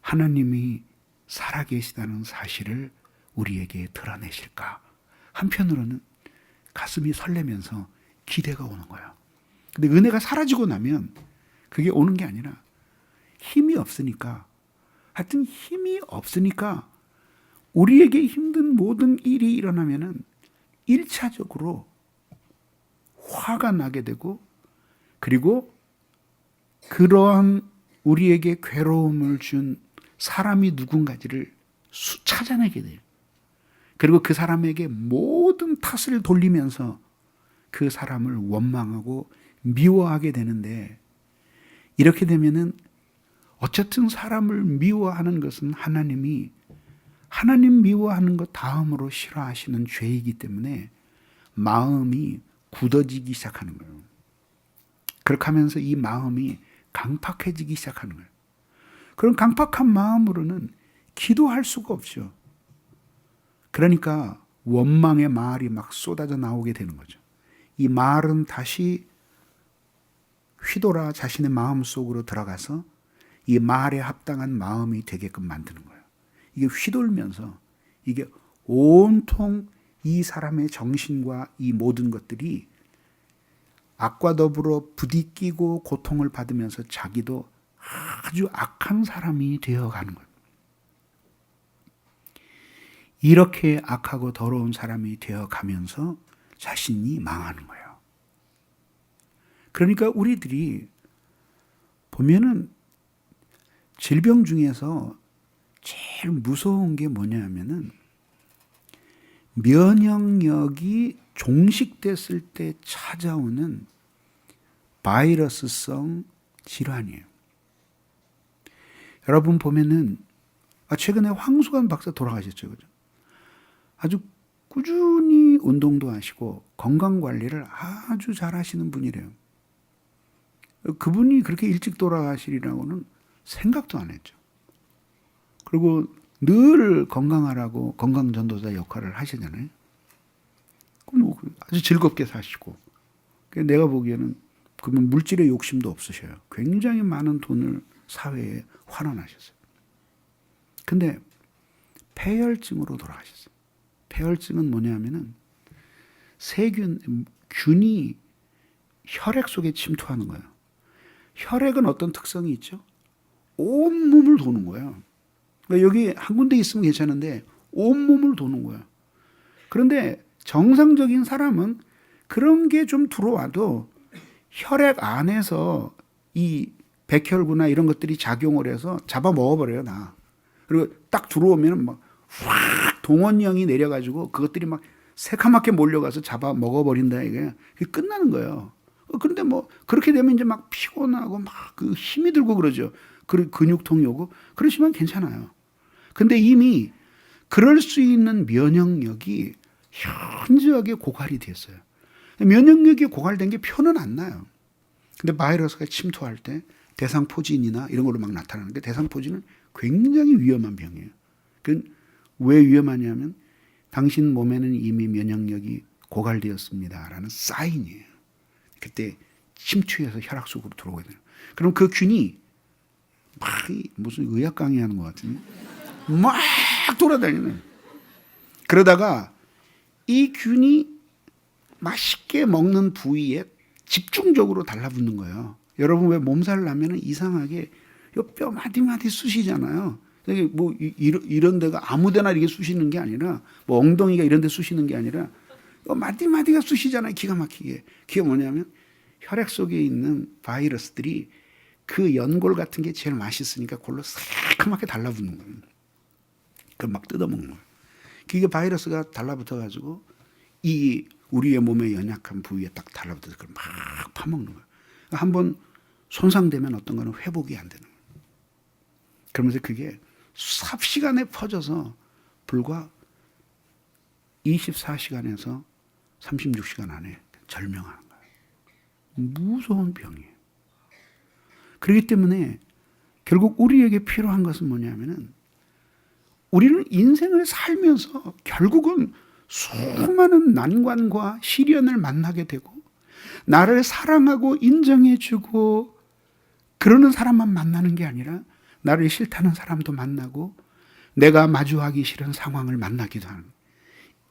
하나님이 살아계시다는 사실을 우리에게 드러내실까? 한편으로는 가슴이 설레면서 기대가 오는 거야. 근데 은혜가 사라지고 나면 그게 오는 게 아니라 힘이 없으니까, 하여튼 힘이 없으니까 우리에게 힘든 모든 일이 일어나면은 1차적으로 화가 나게 되고, 그리고 그러한 우리에게 괴로움을 준 사람이 누군가지를 찾아내게 돼요. 그리고 그 사람에게 모든 탓을 돌리면서 그 사람을 원망하고 미워하게 되는데, 이렇게 되면은 어쨌든 사람을 미워하는 것은 하나님 미워하는 것 다음으로 싫어하시는 죄이기 때문에 마음이 굳어지기 시작하는 거예요. 그렇게 하면서 이 마음이 강팍해지기 시작하는 거예요. 그런 강팍한 마음으로는 기도할 수가 없죠. 그러니까 원망의 말이 막 쏟아져 나오게 되는 거죠. 이 말은 다시 휘돌아 자신의 마음 속으로 들어가서 이 말에 합당한 마음이 되게끔 만드는 거예요. 이게 휘돌면서 이게 온통 이 사람의 정신과 이 모든 것들이 악과 더불어 부딪히고 고통을 받으면서 자기도 아주 악한 사람이 되어가는 거예요. 이렇게 악하고 더러운 사람이 되어가면서 자신이 망하는 거예요. 그러니까 우리들이 보면은 질병 중에서 제일 무서운 게 뭐냐면은 면역력이 종식됐을 때 찾아오는 바이러스성 질환이에요. 여러분 보면은 최근에 황수관 박사 돌아가셨죠, 그죠? 아주 꾸준히 운동도 하시고 건강 관리를 아주 잘 하시는 분이래요. 그분이 그렇게 일찍 돌아가시리라고는 생각도 안 했죠. 그리고 늘 건강하라고 건강전도사 역할을 하시잖아요. 그럼 아주 즐겁게 사시고, 내가 보기에는 그분 물질의 욕심도 없으셔요. 굉장히 많은 돈을 사회에 환원하셨어요. 근데 폐혈증으로 돌아가셨어요. 폐혈증은 뭐냐면은 균이 혈액 속에 침투하는 거예요. 혈액은 어떤 특성이 있죠? 온몸을 도는 거예요. 그러니까 여기 한 군데 있으면 괜찮은데 온몸을 도는 거예요. 그런데 정상적인 사람은 그런 게 좀 들어와도 혈액 안에서 이 백혈구나 이런 것들이 작용을 해서 잡아 먹어버려요, 나. 그리고 딱 들어오면 막 확 동원령이 내려가지고 그것들이 막 새카맣게 몰려가서 잡아 먹어버린다, 이게. 그게 끝나는 거예요. 그런데 뭐 그렇게 되면 이제 막 피곤하고 막 그 힘이 들고 그러죠. 근육통이 오고 그러시면 괜찮아요. 근데 이미 그럴 수 있는 면역력이 현저하게 고갈이 됐어요. 면역력이 고갈된 게 표는 안 나요. 근데 바이러스가 침투할 때 대상포진이나 이런 걸로 막 나타나는데, 대상포진은 굉장히 위험한 병이에요. 왜 위험하냐면 당신 몸에는 이미 면역력이 고갈되었습니다라는 사인이에요. 그때 침투해서 혈액 속으로 들어오게 돼요. 그럼 그 균이 막 무슨 의학 강의하는 것 같은데 막 돌아다니는. 그러다가 이 균이 맛있게 먹는 부위에 집중적으로 달라붙는 거예요. 여러분 왜 몸살 나면은 이상하게 뼈 마디마디 쑤시잖아요. 뭐 이런 데가 아무데나 이렇게 쑤시는 게 아니라, 뭐 엉덩이가 이런 데 쑤시는 게 아니라 마디마디가 쑤시잖아요. 기가 막히게. 그게 뭐냐면 혈액 속에 있는 바이러스들이 그 연골 같은 게 제일 맛있으니까 그걸로 새카맣게 달라붙는 거예요. 그걸 막 뜯어먹는 거예요. 그게 바이러스가 달라붙어가지고 이 우리의 몸의 연약한 부위에 딱 달라붙어서 그걸 막 파먹는 거예요. 한번 손상되면 어떤 거는 회복이 안 되는 거예요. 그러면서 그게 삽시간에 퍼져서 불과 24시간에서 36시간 안에 절명하는 거예요. 무서운 병이에요. 그렇기 때문에 결국 우리에게 필요한 것은 뭐냐면은, 우리는 인생을 살면서 결국은 수많은 난관과 시련을 만나게 되고, 나를 사랑하고 인정해주고 그러는 사람만 만나는 게 아니라 나를 싫다는 사람도 만나고 내가 마주하기 싫은 상황을 만나기도 하는,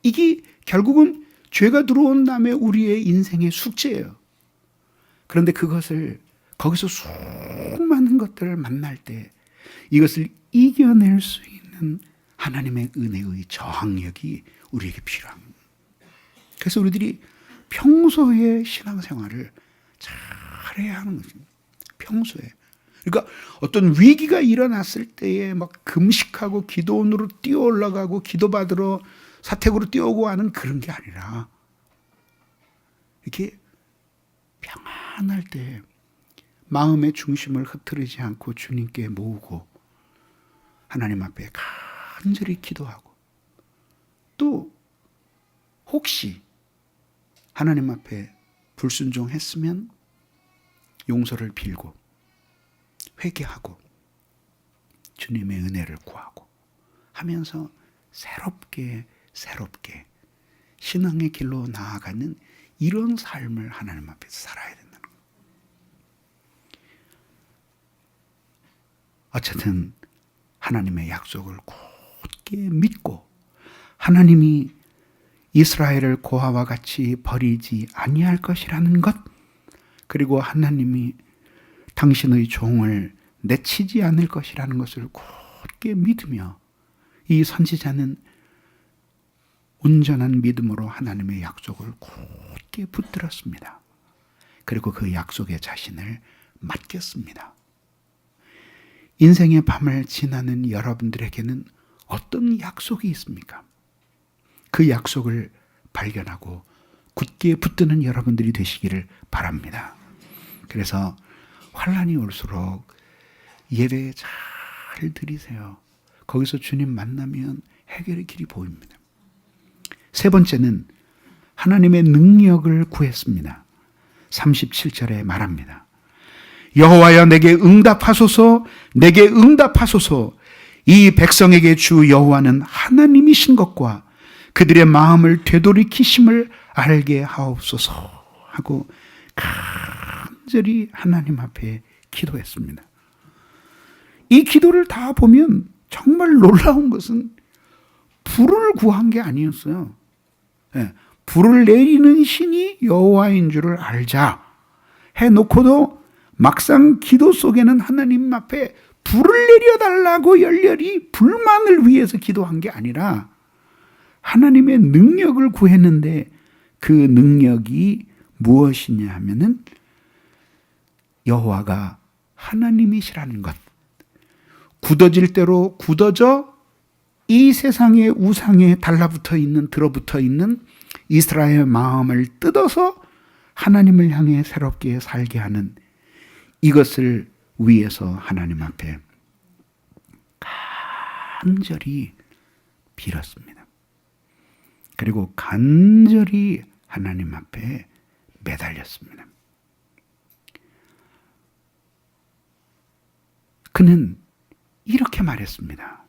이게 결국은 죄가 들어온 다음에 우리의 인생의 숙제예요. 그런데 그것을 거기서 수많은 것들을 만날 때 이것을 이겨낼 수 있는 하나님의 은혜의 저항력이 우리에게 필요합니다. 그래서 우리들이 평소에 신앙생활을 잘해야 하는 것입니다. 평소에. 그러니까 어떤 위기가 일어났을 때에 막 금식하고 기도원으로 뛰어 올라가고 기도받으러 사택으로 뛰어오고 하는 그런 게 아니라 이렇게 평안할 때 마음의 중심을 흐트리지 않고 주님께 모으고 하나님 앞에 간절히 기도하고, 또 혹시 하나님 앞에 불순종했으면 용서를 빌고 회개하고 주님의 은혜를 구하고 하면서 새롭게 신앙의 길로 나아가는 이런 삶을 하나님 앞에서 살아야 된다는 거예요. 어쨌든 하나님의 약속을 굳게 믿고 하나님이 이스라엘을 고아와 같이 버리지 아니할 것이라는 것, 그리고 하나님이 당신의 종을 내치지 않을 것이라는 것을 굳게 믿으며 이 선지자는 온전한 믿음으로 하나님의 약속을 굳게 붙들었습니다. 그리고 그 약속에 자신을 맡겼습니다. 인생의 밤을 지나는 여러분들에게는 어떤 약속이 있습니까? 그 약속을 발견하고 굳게 붙드는 여러분들이 되시기를 바랍니다. 그래서 환난이 올수록 예배 잘 드리세요. 거기서 주님 만나면 해결의 길이 보입니다. 세 번째는 하나님의 능력을 구했습니다. 37절에 말합니다. 여호와여 내게 응답하소서, 내게 응답하소서. 이 백성에게 주 여호와는 하나님이신 것과 그들의 마음을 되돌이키심을 알게 하옵소서 하고 간절히 하나님 앞에 기도했습니다. 이 기도를 다 보면 정말 놀라운 것은 불을 구한 게 아니었어요. 불을 내리는 신이 여호와인 줄을 알자 해놓고도 막상 기도 속에는 하나님 앞에 불을 내려달라고 열렬히 불만을 위해서 기도한 게 아니라 하나님의 능력을 구했는데, 그 능력이 무엇이냐 하면은 여호와가 하나님이시라는 것, 굳어질 대로 굳어져 이 세상의 우상에 달라붙어 있는, 들어붙어 있는 이스라엘 마음을 뜯어서 하나님을 향해 새롭게 살게 하는 이것을 위해서 하나님 앞에 간절히 빌었습니다. 그리고 간절히 하나님 앞에 매달렸습니다. 그는 이렇게 말했습니다.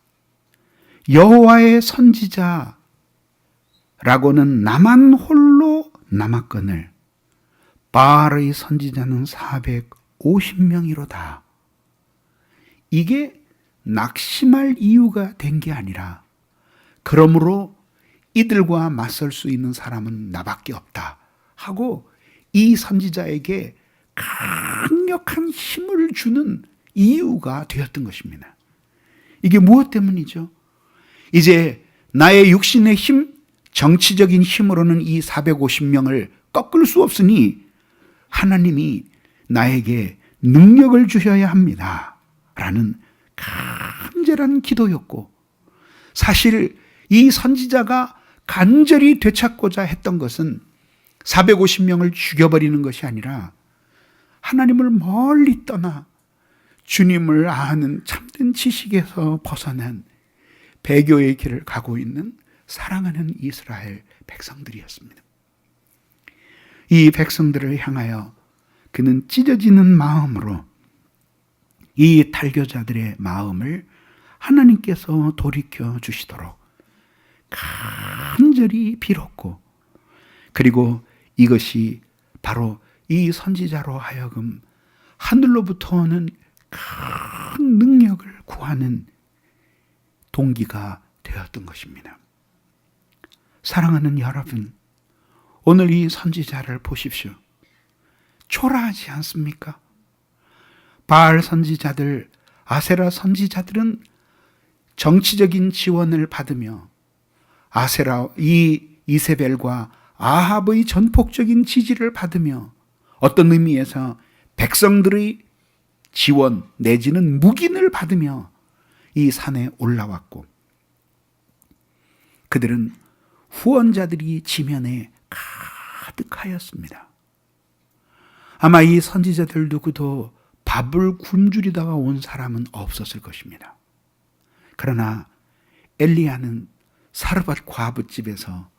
여호와의 선지자라고는 나만 홀로 남았거늘 바알의 선지자는 450명이로다. 이게 낙심할 이유가 된 게 아니라, 그러므로 이들과 맞설 수 있는 사람은 나밖에 없다 하고 이 선지자에게 강력한 힘을 주는 이유가 되었던 것입니다. 이게 무엇 때문이죠? 이제 나의 육신의 힘, 정치적인 힘으로는 이 450명을 꺾을 수 없으니 하나님이 나에게 능력을 주셔야 합니다 라는 간절한 기도였고, 사실 이 선지자가 간절히 되찾고자 했던 것은 450명을 죽여버리는 것이 아니라 하나님을 멀리 떠나 주님을 아는 참된 지식에서 벗어난 배교의 길을 가고 있는 사랑하는 이스라엘 백성들이었습니다. 이 백성들을 향하여 그는 찢어지는 마음으로 이 탈교자들의 마음을 하나님께서 돌이켜 주시도록 간절히 빌었고, 그리고 이것이 바로 이 선지자로 하여금 하늘로부터 오는 큰 능력을 구하는 동기가 되었던 것입니다. 사랑하는 여러분, 오늘 이 선지자를 보십시오. 초라하지 않습니까? 바알 선지자들, 아세라 선지자들은 정치적인 지원을 받으며 아세라 이세벨과 아합의 전폭적인 지지를 받으며 어떤 의미에서 백성들의 지원 내지는 묵인을 받으며 이 산에 올라왔고, 그들은 후원자들이 지면에 가득하였습니다. 아마 이 선지자들 누구도 밥을 굶주리다가 온 사람은 없었을 것입니다. 그러나 엘리야는 사르밧 과부집에서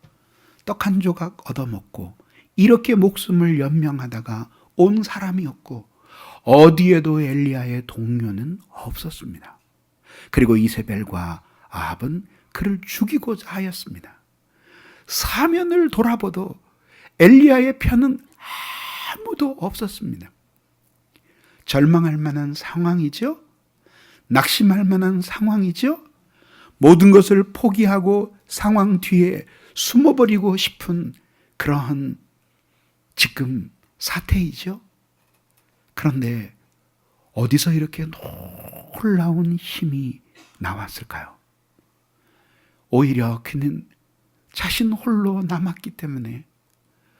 떡 한 조각 얻어먹고 이렇게 목숨을 연명하다가 온 사람이었고, 어디에도 엘리야의 동료는 없었습니다. 그리고 이세벨과 아합은 그를 죽이고자 하였습니다. 사면을 돌아보도 엘리야의 편은 아무도 없었습니다. 절망할 만한 상황이죠. 낙심할 만한 상황이죠. 모든 것을 포기하고 상황 뒤에 숨어버리고 싶은 그러한 지금 사태이죠. 그런데 어디서 이렇게 놀라운 힘이 나왔을까요? 오히려 그는 자신 홀로 남았기 때문에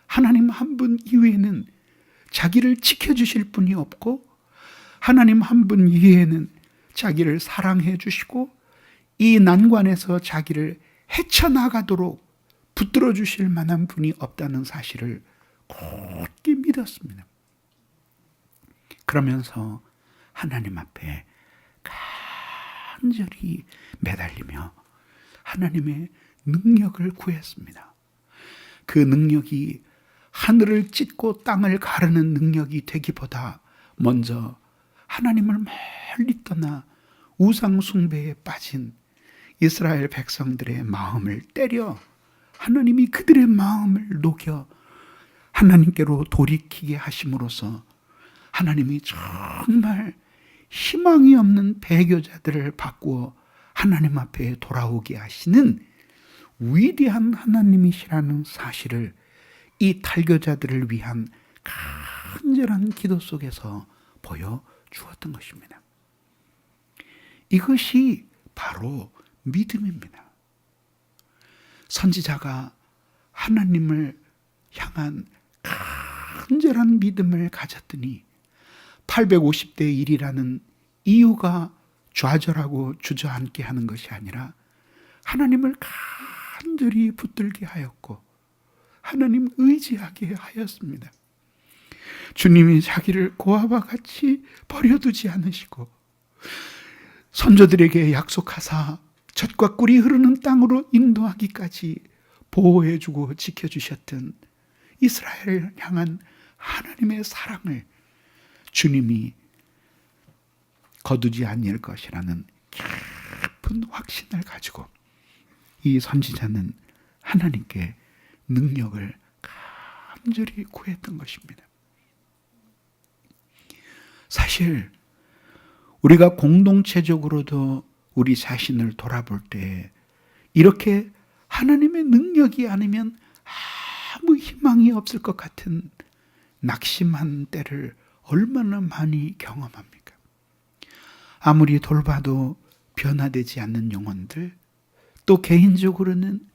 하나님 한 분 이외에는 자기를 지켜주실 분이 없고, 하나님 한 분 이외에는 자기를 사랑해 주시고 이 난관에서 자기를 헤쳐나가도록 붙들어 주실 만한 분이 없다는 사실을 굳게 믿었습니다. 그러면서 하나님 앞에 간절히 매달리며 하나님의 능력을 구했습니다. 그 능력이 하늘을 찢고 땅을 가르는 능력이 되기보다 먼저 하나님을 멀리 떠나 우상 숭배에 빠진 이스라엘 백성들의 마음을 때려 하나님이 그들의 마음을 녹여 하나님께로 돌이키게 하심으로써 하나님이 정말 희망이 없는 배교자들을 바꾸어 하나님 앞에 돌아오게 하시는 위대한 하나님이시라는 사실을 이 탈교자들을 위한 간절한 기도 속에서 보여주었던 것입니다. 이것이 바로 믿음입니다. 선지자가 하나님을 향한 간절한 믿음을 가졌더니 850대 1이라는 이유가 좌절하고 주저앉게 하는 것이 아니라 하나님을 간절히 붙들게 하였고 하나님 의지하게 하였습니다. 주님이 자기를 고아와 같이 버려두지 않으시고 선조들에게 약속하사 젖과 꿀이 흐르는 땅으로 인도하기까지 보호해주고 지켜주셨던 이스라엘을 향한 하나님의 사랑을 주님이 거두지 아니할 것이라는 깊은 확신을 가지고 이 선지자는 하나님께 능력을 간절히 구했던 것입니다. 사실 우리가 공동체적으로도 우리 자신을 돌아볼 때 이렇게 하나님의 능력이 아니면 아무 희망이 없을 것 같은 낙심한 때를 얼마나 많이 경험합니까? 아무리 돌봐도 변화되지 않는 영혼들, 또 개인적으로는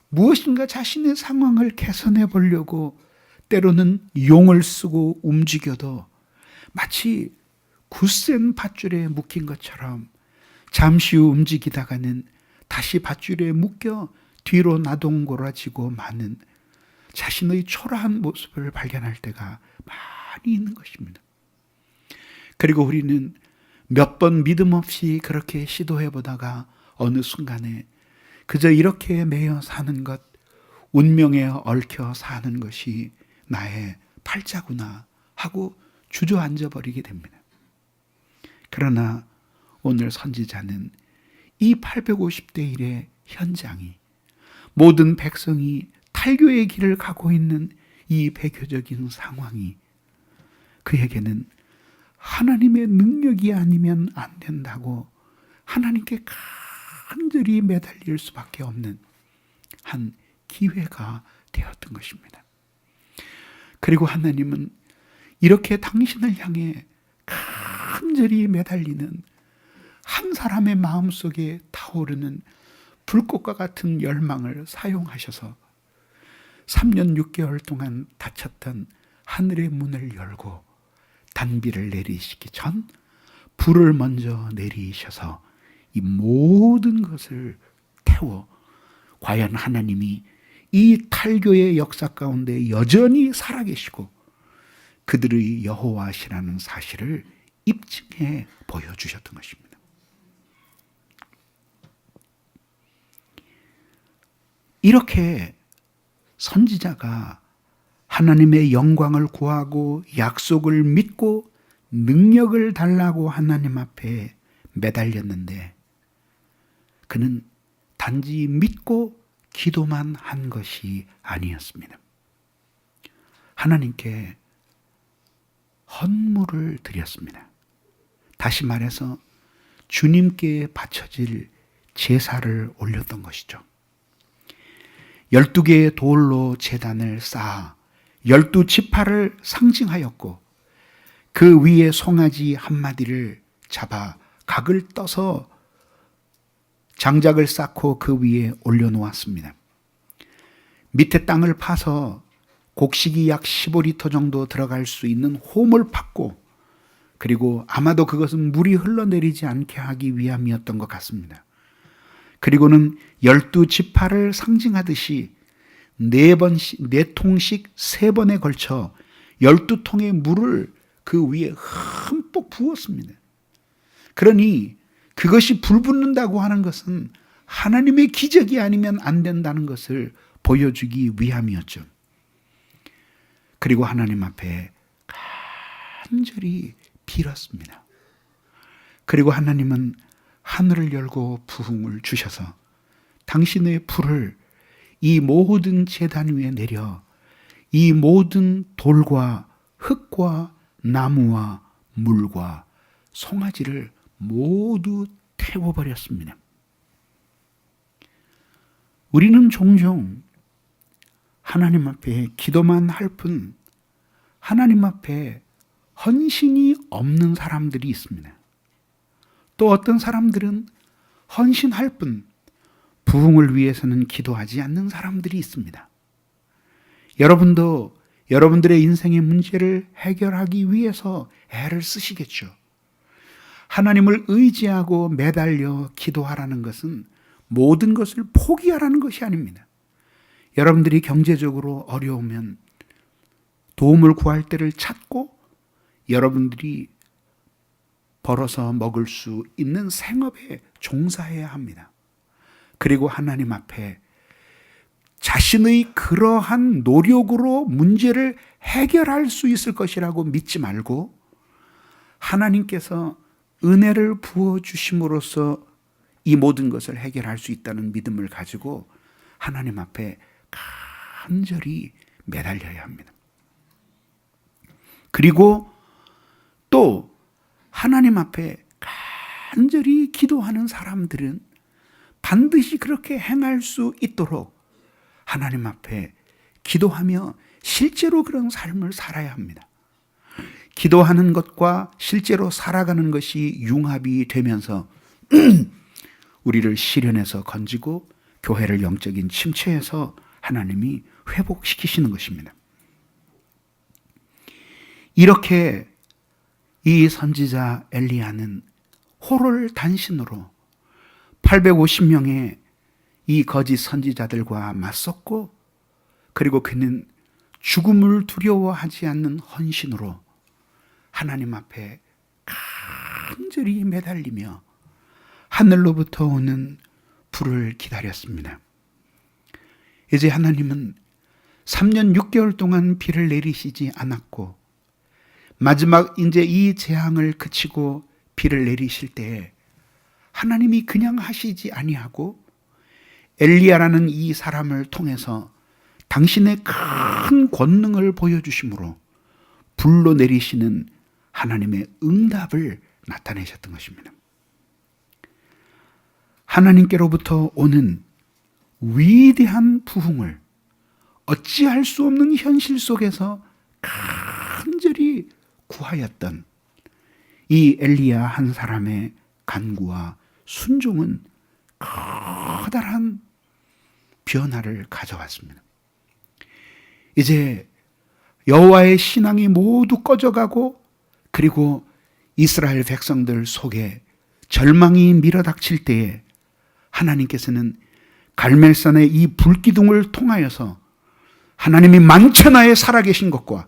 무엇인가 자신의 상황을 개선해 보려고 때로는 용을 쓰고 움직여도 마치 굳센 밧줄에 묶인 것처럼 잠시 후 움직이다가는 다시 밧줄에 묶여 뒤로 나동거라지고 마는 자신의 초라한 모습을 발견할 때가 많이 있는 것입니다. 그리고 우리는 몇 번 믿음 없이 그렇게 시도해 보다가 어느 순간에 그저 이렇게 매여 사는 것, 운명에 얽혀 사는 것이 나의 팔자구나 하고 주저앉아 버리게 됩니다. 그러나 오늘 선지자는 이 850대 1의 현장이 모든 백성이 탈교의 길을 가고 있는 이 배교적인 상황이 그에게는 하나님의 능력이 아니면 안 된다고 하나님께 간절히 매달릴 수밖에 없는 한 기회가 되었던 것입니다. 그리고 하나님은 이렇게 당신을 향해 간절히 매달리는 한 사람의 마음속에 타오르는 불꽃과 같은 열망을 사용하셔서 3년 6개월 동안 닫혔던 하늘의 문을 열고 단비를 내리시기 전 불을 먼저 내리셔서 이 모든 것을 태워 과연 하나님이 이 탈교의 역사 가운데 여전히 살아계시고 그들의 여호와시라는 사실을 입증해 보여주셨던 것입니다. 이렇게 선지자가 하나님의 영광을 구하고 약속을 믿고 능력을 달라고 하나님 앞에 매달렸는데 그는 단지 믿고 기도만 한 것이 아니었습니다. 하나님께 헌물을 드렸습니다. 다시 말해서 주님께 바쳐질 제사를 올렸던 것이죠. 12개의 돌로 제단을 쌓아 12지파를 상징하였고 그 위에 송아지 한 마디를 잡아 각을 떠서 장작을 쌓고 그 위에 올려놓았습니다. 밑에 땅을 파서 곡식이 약 15리터 정도 들어갈 수 있는 홈을 팠고 그리고 아마도 그것은 물이 흘러내리지 않게 하기 위함이었던 것 같습니다. 그리고는 12지파를 상징하듯이 4통씩 3번에 걸쳐 12통의 물을 그 위에 흠뻑 부었습니다. 그러니 그것이 불 붙는다고 하는 것은 하나님의 기적이 아니면 안 된다는 것을 보여주기 위함이었죠. 그리고 하나님 앞에 간절히 빌었습니다. 그리고 하나님은 하늘을 열고 부흥을 주셔서 당신의 불을 이 모든 제단 위에 내려 이 모든 돌과 흙과 나무와 물과 송아지를 모두 태워버렸습니다. 우리는 종종 하나님 앞에 기도만 할 뿐 하나님 앞에 헌신이 없는 사람들이 있습니다. 또 어떤 사람들은 헌신할 뿐 부흥을 위해서는 기도하지 않는 사람들이 있습니다. 여러분도 여러분들의 인생의 문제를 해결하기 위해서 애를 쓰시겠죠. 하나님을 의지하고 매달려 기도하라는 것은 모든 것을 포기하라는 것이 아닙니다. 여러분들이 경제적으로 어려우면 도움을 구할 때를 찾고 여러분들이 벌어서 먹을 수 있는 생업에 종사해야 합니다. 그리고 하나님 앞에 자신의 그러한 노력으로 문제를 해결할 수 있을 것이라고 믿지 말고 하나님께서 은혜를 부어주심으로써 이 모든 것을 해결할 수 있다는 믿음을 가지고 하나님 앞에 간절히 매달려야 합니다. 그리고 또 하나님 앞에 간절히 기도하는 사람들은 반드시 그렇게 행할 수 있도록 하나님 앞에 기도하며 실제로 그런 삶을 살아야 합니다. 기도하는 것과 실제로 살아가는 것이 융합이 되면서 우리를 시련에서 건지고 교회를 영적인 침체에서 하나님이 회복시키시는 것입니다. 이렇게 이 선지자 엘리야는 호를 단신으로 850명의 이 거짓 선지자들과 맞섰고 그리고 그는 죽음을 두려워하지 않는 헌신으로 하나님 앞에 간절히 매달리며 하늘로부터 오는 불을 기다렸습니다. 이제 하나님은 3년 6개월 동안 비를 내리시지 않았고 마지막 이제 이 재앙을 그치고 비를 내리실 때에 하나님이 그냥 하시지 아니하고 엘리야라는 이 사람을 통해서 당신의 큰 권능을 보여주심으로 불로 내리시는 하나님의 응답을 나타내셨던 것입니다. 하나님께로부터 오는 위대한 부흥을 어찌할 수 없는 현실 속에서 간절히 구하였던 이 엘리야 한 사람의 간구와 순종은 커다란 변화를 가져왔습니다. 이제 여호와의 신앙이 모두 꺼져가고 그리고 이스라엘 백성들 속에 절망이 밀어닥칠 때에 하나님께서는 갈멜산의 이 불기둥을 통하여서 하나님이 만천하에 살아계신 것과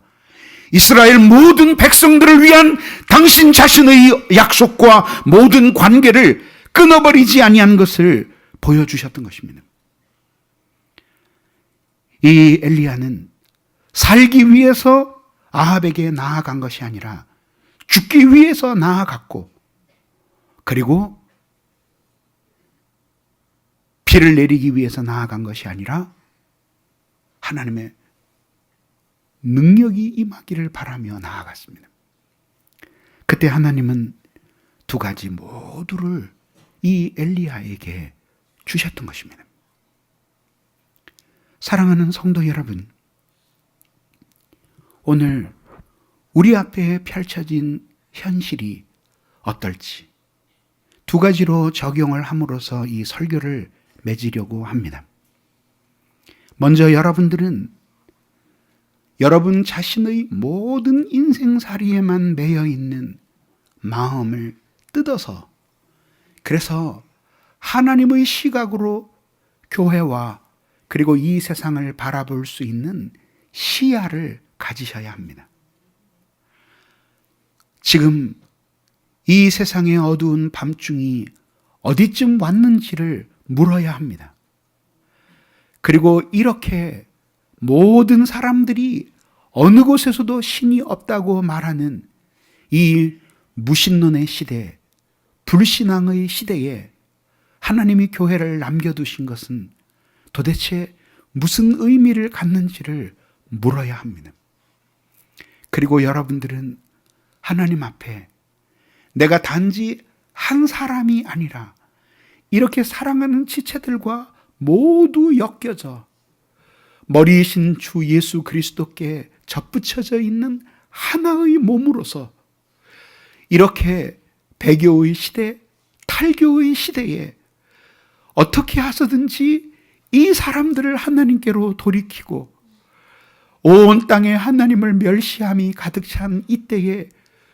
이스라엘 모든 백성들을 위한 당신 자신의 약속과 모든 관계를 끊어버리지 아니한 것을 보여주셨던 것입니다. 이 엘리야는 살기 위해서 아합에게 나아간 것이 아니라 죽기 위해서 나아갔고, 그리고 비를 내리기 위해서 나아간 것이 아니라 하나님의 능력이 임하기를 바라며 나아갔습니다. 그때 하나님은 두 가지 모두를 이 엘리야에게 주셨던 것입니다. 사랑하는 성도 여러분, 오늘 우리 앞에 펼쳐진 현실이 어떨지 두 가지로 적용을 함으로써 이 설교를 맺으려고 합니다. 먼저 여러분들은 여러분 자신의 모든 인생살이에만 매여 있는 마음을 뜯어서, 그래서 하나님의 시각으로 교회와 그리고 이 세상을 바라볼 수 있는 시야를 가지셔야 합니다. 지금 이 세상의 어두운 밤중이 어디쯤 왔는지를 물어야 합니다. 그리고 이렇게 모든 사람들이 어느 곳에서도 신이 없다고 말하는 이 무신론의 시대, 불신앙의 시대에 하나님이 교회를 남겨두신 것은 도대체 무슨 의미를 갖는지를 물어야 합니다. 그리고 여러분들은 하나님 앞에 내가 단지 한 사람이 아니라 이렇게 사랑하는 지체들과 모두 엮여져 머리이신 주 예수 그리스도께 접붙여져 있는 하나의 몸으로서 이렇게 배교의 시대, 탈교의 시대에 어떻게 하서든지 이 사람들을 하나님께로 돌이키고 온 땅에 하나님을 멸시함이 가득 찬 이때에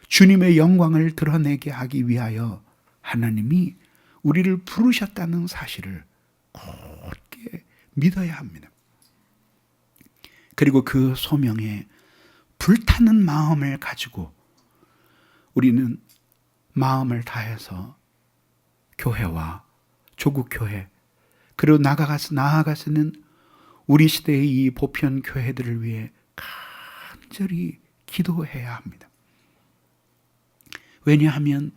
주님의 영광을 드러내게 하기 위하여 하나님이 우리를 부르셨다는 사실을 굳게 믿어야 합니다. 그리고 그 소명에 불타는 마음을 가지고 우리는 마음을 다해서 교회와 조국교회, 그리고 나아가서는 우리 시대의 이 보편 교회들을 위해 간절히 기도해야 합니다. 왜냐하면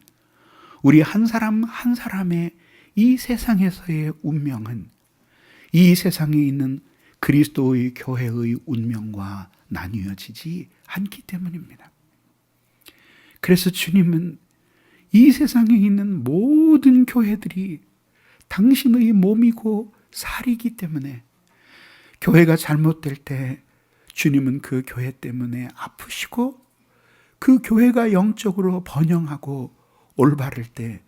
우리 한 사람 한 사람의 이 세상에서의 운명은 이 세상에 있는 그리스도의 교회의 운명과 나뉘어지지 않기 때문입니다. 그래서 주님은 이 세상에 있는 모든 교회들이 당신의 몸이고 살이기 때문에 교회가 잘못될 때 주님은 그 교회 때문에 아프시고 그 교회가 영적으로 번영하고 올바를 때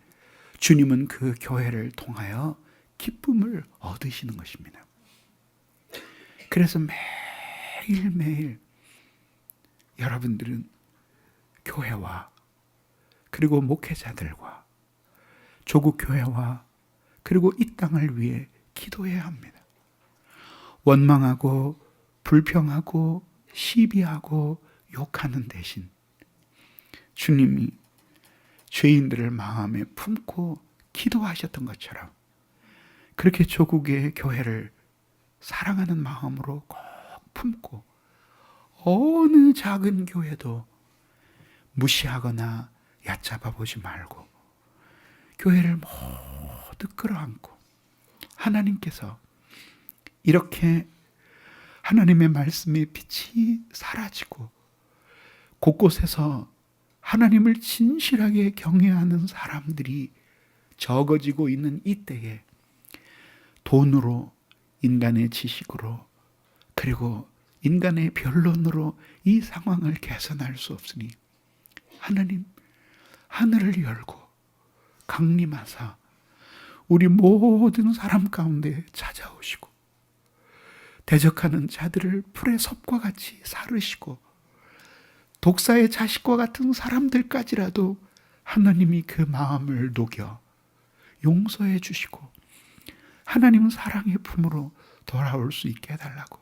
주님은 그 교회를 통하여 기쁨을 얻으시는 것입니다. 그래서 매일매일 여러분들은 교회와 그리고 목회자들과 조국교회와 그리고 이 땅을 위해 기도해야 합니다. 원망하고 불평하고 시비하고 욕하는 대신 주님이 죄인들을 마음에 품고 기도하셨던 것처럼 그렇게 조국의 교회를 사랑하는 마음으로 꼭 품고 어느 작은 교회도 무시하거나 얕잡아 보지 말고 교회를 모두 끌어안고 하나님께서 이렇게 하나님의 말씀의 빛이 사라지고 곳곳에서 하나님을 진실하게 경외하는 사람들이 적어지고 있는 이때에 돈으로, 인간의 지식으로, 그리고 인간의 변론으로 이 상황을 개선할 수 없으니 하나님 하늘을 열고 강림하사 우리 모든 사람 가운데 찾아오시고 대적하는 자들을 풀의 섭과 같이 사르시고 독사의 자식과 같은 사람들까지라도 하나님이 그 마음을 녹여 용서해 주시고 하나님 사랑의 품으로 돌아올 수 있게 해달라고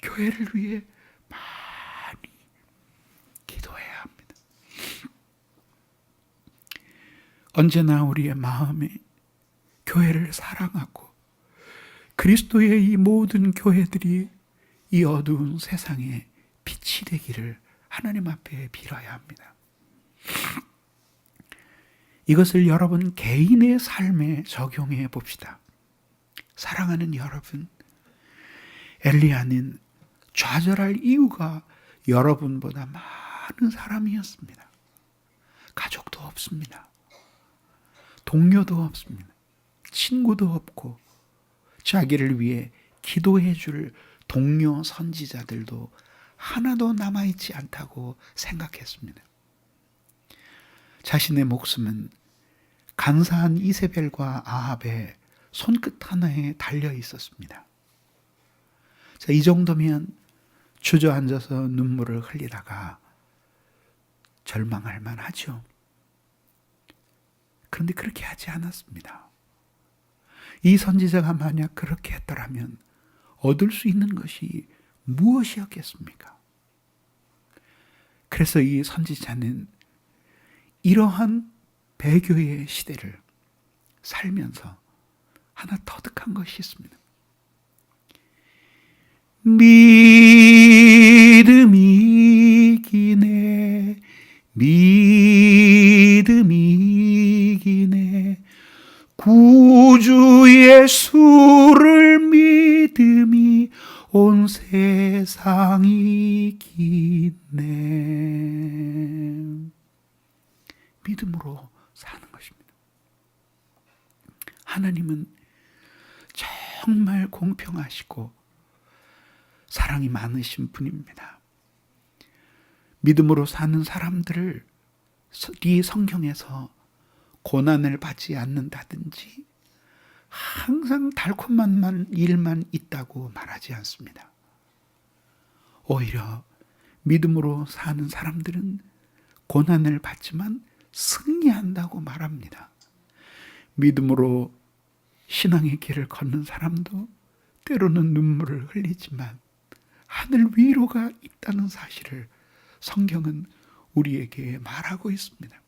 교회를 위해 많이 기도해야 합니다. 언제나 우리의 마음에 교회를 사랑하고 그리스도의 이 모든 교회들이 이 어두운 세상에 빛이 되기를 하나님 앞에 빌어야 합니다. 이것을 여러분 개인의 삶에 적용해 봅시다. 사랑하는 여러분, 엘리야는 좌절할 이유가 여러분보다 많은 사람이었습니다. 가족도 없습니다. 동료도 없습니다. 친구도 없고 자기를 위해 기도해 줄 동료 선지자들도 하나도 남아있지 않다고 생각했습니다. 자신의 목숨은 간사한 이세벨과 아합의 손끝 하나에 달려 있었습니다. 자, 이 정도면 주저앉아서 눈물을 흘리다가 절망할 만하죠. 그런데 그렇게 하지 않았습니다. 이 선지자가 만약 그렇게 했더라면 얻을 수 있는 것이 무엇이었겠습니까? 그래서 이 선지자는 이러한 배교의 시대를 살면서 하나 터득한 것이 있습니다. 믿음이 이기네, 믿음이 이기네, 구주 예수를 믿음이 온 세상이 이기네. 믿음으로 사는 것입니다. 하나님은 정말 공평하시고 사랑이 많으신 분입니다. 믿음으로 사는 사람들을 이 성경에서 고난을 받지 않는다든지 항상 달콤한 일만 있다고 말하지 않습니다. 오히려 믿음으로 사는 사람들은 고난을 받지만 승리한다고 말합니다. 믿음으로 신앙의 길을 걷는 사람도 때로는 눈물을 흘리지만 하늘 위로가 있다는 사실을 성경은 우리에게 말하고 있습니다.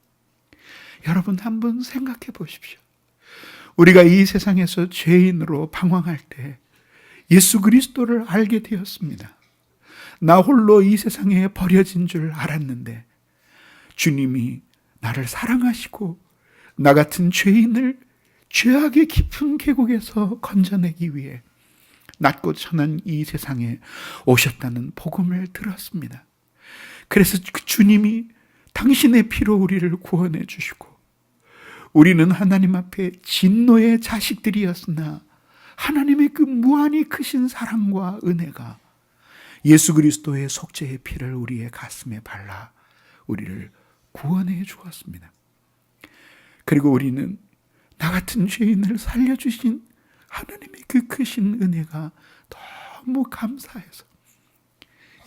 여러분 한번 생각해 보십시오. 우리가 이 세상에서 죄인으로 방황할 때 예수 그리스도를 알게 되었습니다. 나 홀로 이 세상에 버려진 줄 알았는데 주님이 나를 사랑하시고 나 같은 죄인을 죄악의 깊은 계곡에서 건져내기 위해 낮고 천한 이 세상에 오셨다는 복음을 들었습니다. 그래서 주님이 당신의 피로 우리를 구원해 주시고 우리는 하나님 앞에 진노의 자식들이었으나 하나님의 그 무한히 크신 사랑과 은혜가 예수 그리스도의 속죄의 피를 우리의 가슴에 발라 우리를 구원해 주었습니다. 그리고 우리는 나 같은 죄인을 살려주신 하나님의 그 크신 은혜가 너무 감사해서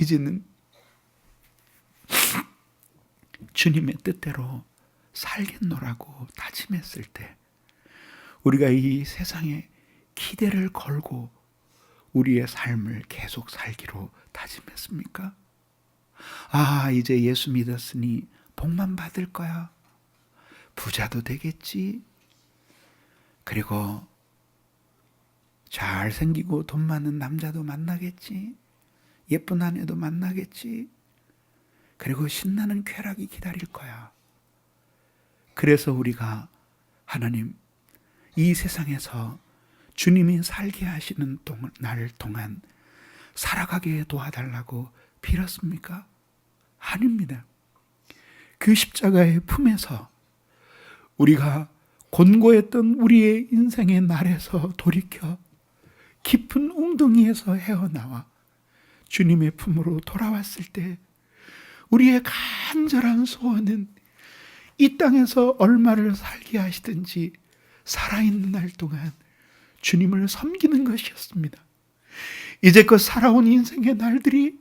이제는 주님의 뜻대로 살겠노라고 다짐했을 때 우리가 이 세상에 기대를 걸고 우리의 삶을 계속 살기로 다짐했습니까? 아, 이제 예수 믿었으니 복만 받을 거야. 부자도 되겠지. 그리고 잘생기고 돈 많은 남자도 만나겠지. 예쁜 아내도 만나겠지. 그리고 신나는 쾌락이 기다릴 거야. 그래서 우리가 하나님 이 세상에서 주님이 살게 하시는 날 동안 살아가게 도와달라고 빌었습니까? 아닙니다. 그 십자가의 품에서 우리가 곤고했던 우리의 인생의 날에서 돌이켜 깊은 웅덩이에서 헤어나와 주님의 품으로 돌아왔을 때 우리의 간절한 소원은 이 땅에서 얼마를 살게 하시든지 살아있는 날 동안 주님을 섬기는 것이었습니다. 이제껏 살아온 인생의 날들이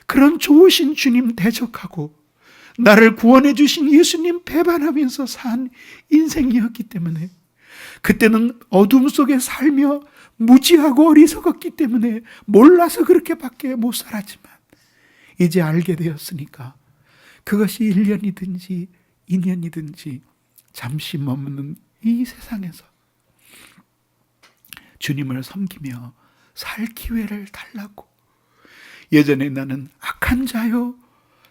그런 좋으신 주님 대적하고 나를 구원해 주신 예수님 배반하면서 산 인생이었기 때문에, 그때는 어둠 속에 살며 무지하고 어리석었기 때문에 몰라서 그렇게밖에 못 살았지만, 이제 알게 되었으니까 그것이 1년이든지 2년이든지 잠시 머무는 이 세상에서 주님을 섬기며 살 기회를 달라고, 예전에 나는 악한 자요,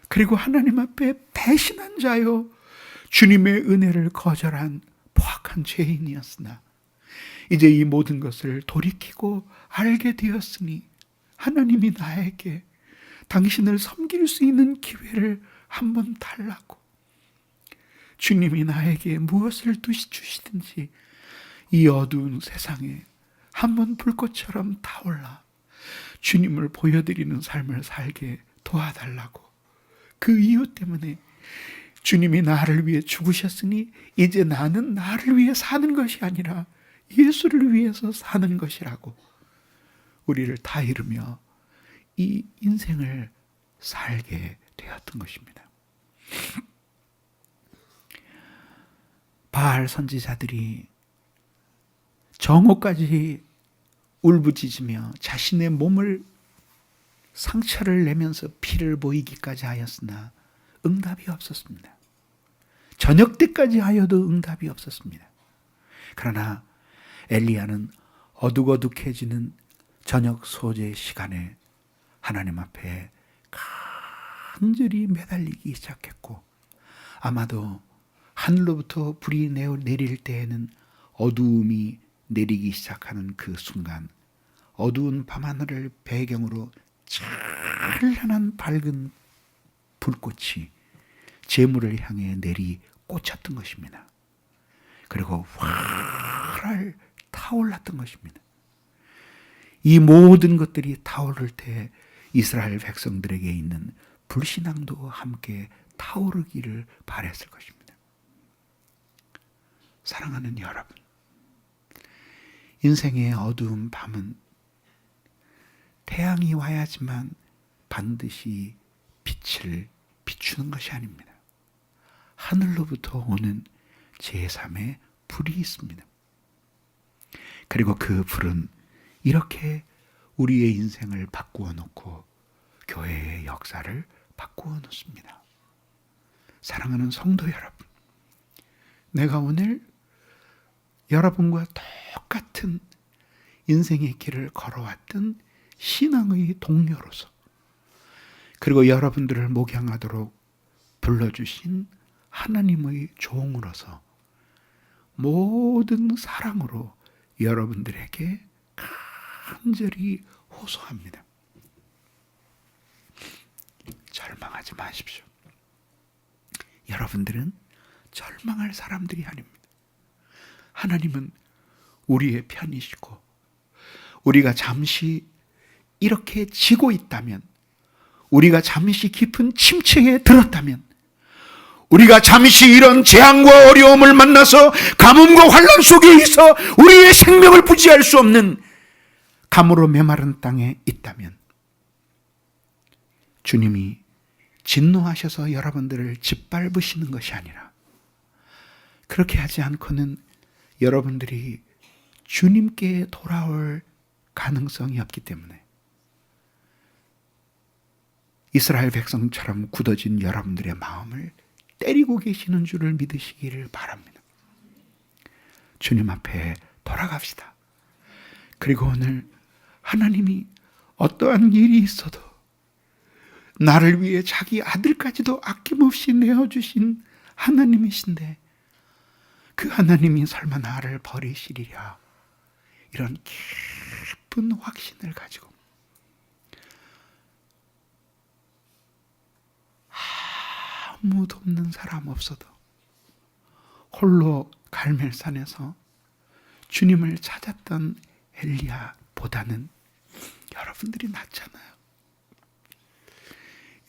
그리고 하나님 앞에 배신한 자요, 주님의 은혜를 거절한 포악한 죄인이었으나 이제 이 모든 것을 돌이키고 알게 되었으니 하나님이 나에게 당신을 섬길 수 있는 기회를 한번 달라고, 주님이 나에게 무엇을 주시든지 이 어두운 세상에 한번 불꽃처럼 타올라 주님을 보여드리는 삶을 살게 도와달라고, 그 이유 때문에 주님이 나를 위해 죽으셨으니 이제 나는 나를 위해 사는 것이 아니라 예수를 위해서 사는 것이라고 우리를 다 이루며 이 인생을 살게 되었던 것입니다. 바알 선지자들이 정오까지 울부짖으며 자신의 몸을 상처를 내면서 피를 보이기까지 하였으나 응답이 없었습니다. 저녁 때까지 하여도 응답이 없었습니다. 그러나 엘리야는 어둑어둑해지는 저녁 소재 시간에 하나님 앞에 간절히 매달리기 시작했고, 아마도 하늘로부터 불이 내릴 때에는 어두움이 내리기 시작하는 그 순간 어두운 밤하늘을 배경으로 찬란한 밝은 불꽃이 제물을 향해 내리 꽂혔던 것입니다. 그리고 활활 타올랐던 것입니다. 이 모든 것들이 타오를 때 이스라엘 백성들에게 있는 불신앙도 함께 타오르기를 바랬을 것입니다. 사랑하는 여러분, 인생의 어두운 밤은 태양이 와야지만 반드시 빛을 비추는 것이 아닙니다. 하늘로부터 오는 제3의 불이 있습니다. 그리고 그 불은 이렇게 우리의 인생을 바꾸어 놓고 교회의 역사를 바꾸어 놓습니다. 사랑하는 성도 여러분, 내가 오늘 여러분과 똑같은 인생의 길을 걸어왔던 신앙의 동료로서, 그리고 여러분들을 목양하도록 불러주신 하나님의 종으로서 모든 사랑으로 여러분들에게 간절히 호소합니다. 절망하지 마십시오. 여러분들은 절망할 사람들이 아닙니다. 하나님은 우리의 편이시고, 우리가 잠시 이렇게 지고 있다면, 우리가 잠시 깊은 침체에 들었다면, 우리가 잠시 이런 재앙과 어려움을 만나서 가뭄과 환난 속에 있어 우리의 생명을 부지할 수 없는 가무로 메마른 땅에 있다면, 주님이 진노하셔서 여러분들을 짓밟으시는 것이 아니라, 그렇게 하지 않고는 여러분들이 주님께 돌아올 가능성이 없기 때문에 이스라엘 백성처럼 굳어진 여러분들의 마음을 때리고 계시는 줄을 믿으시기를 바랍니다. 주님 앞에 돌아갑시다. 그리고 오늘 하나님이 어떠한 일이 있어도 나를 위해 자기 아들까지도 아낌없이 내어주신 하나님이신데, 그 하나님이 설마 나를 버리시리랴, 이런 깊은 확신을 가지고 아무 돕는 사람 없어도 홀로 갈멜산에서 주님을 찾았던 엘리야보다는 여러분들이 낫잖아요.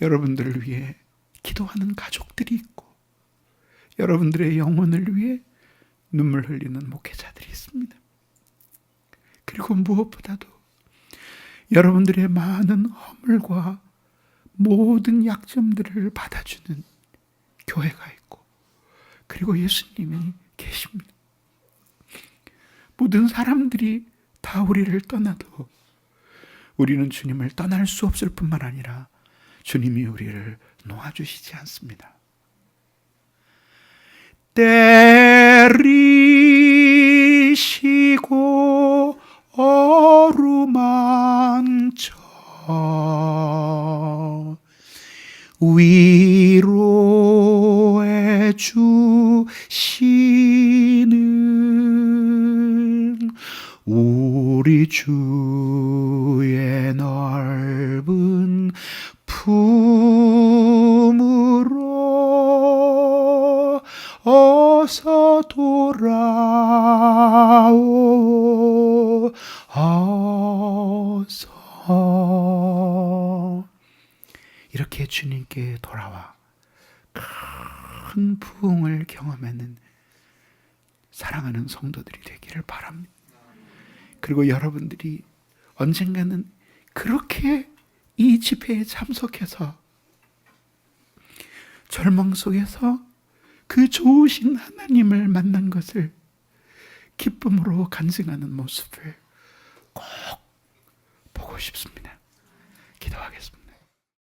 여러분들을 위해 기도하는 가족들이 있고 여러분들의 영혼을 위해 눈물 흘리는 목회자들이 있습니다. 그리고 무엇보다도 여러분들의 많은 허물과 모든 약점들을 받아주는 교회가 있고 그리고 예수님이 계십니다. 모든 사람들이 다 우리를 떠나도 우리는 주님을 떠날 수 없을 뿐만 아니라 주님이 우리를 놓아주시지 않습니다. 때리시고 어루만져 위로해 주시는 우리 주의 넓은 품으로 어서 돌아오 어서 이렇게 주님께 돌아와 큰 부흥을 경험하는 사랑하는 성도들이 되기를 바랍니다. 그리고 여러분들이 언젠가는 그렇게 이 집회에 참석해서 절망 속에서 그 좋으신 하나님을 만난 것을 기쁨으로 간증하는 모습을 꼭 보고 싶습니다. 기도하겠습니다.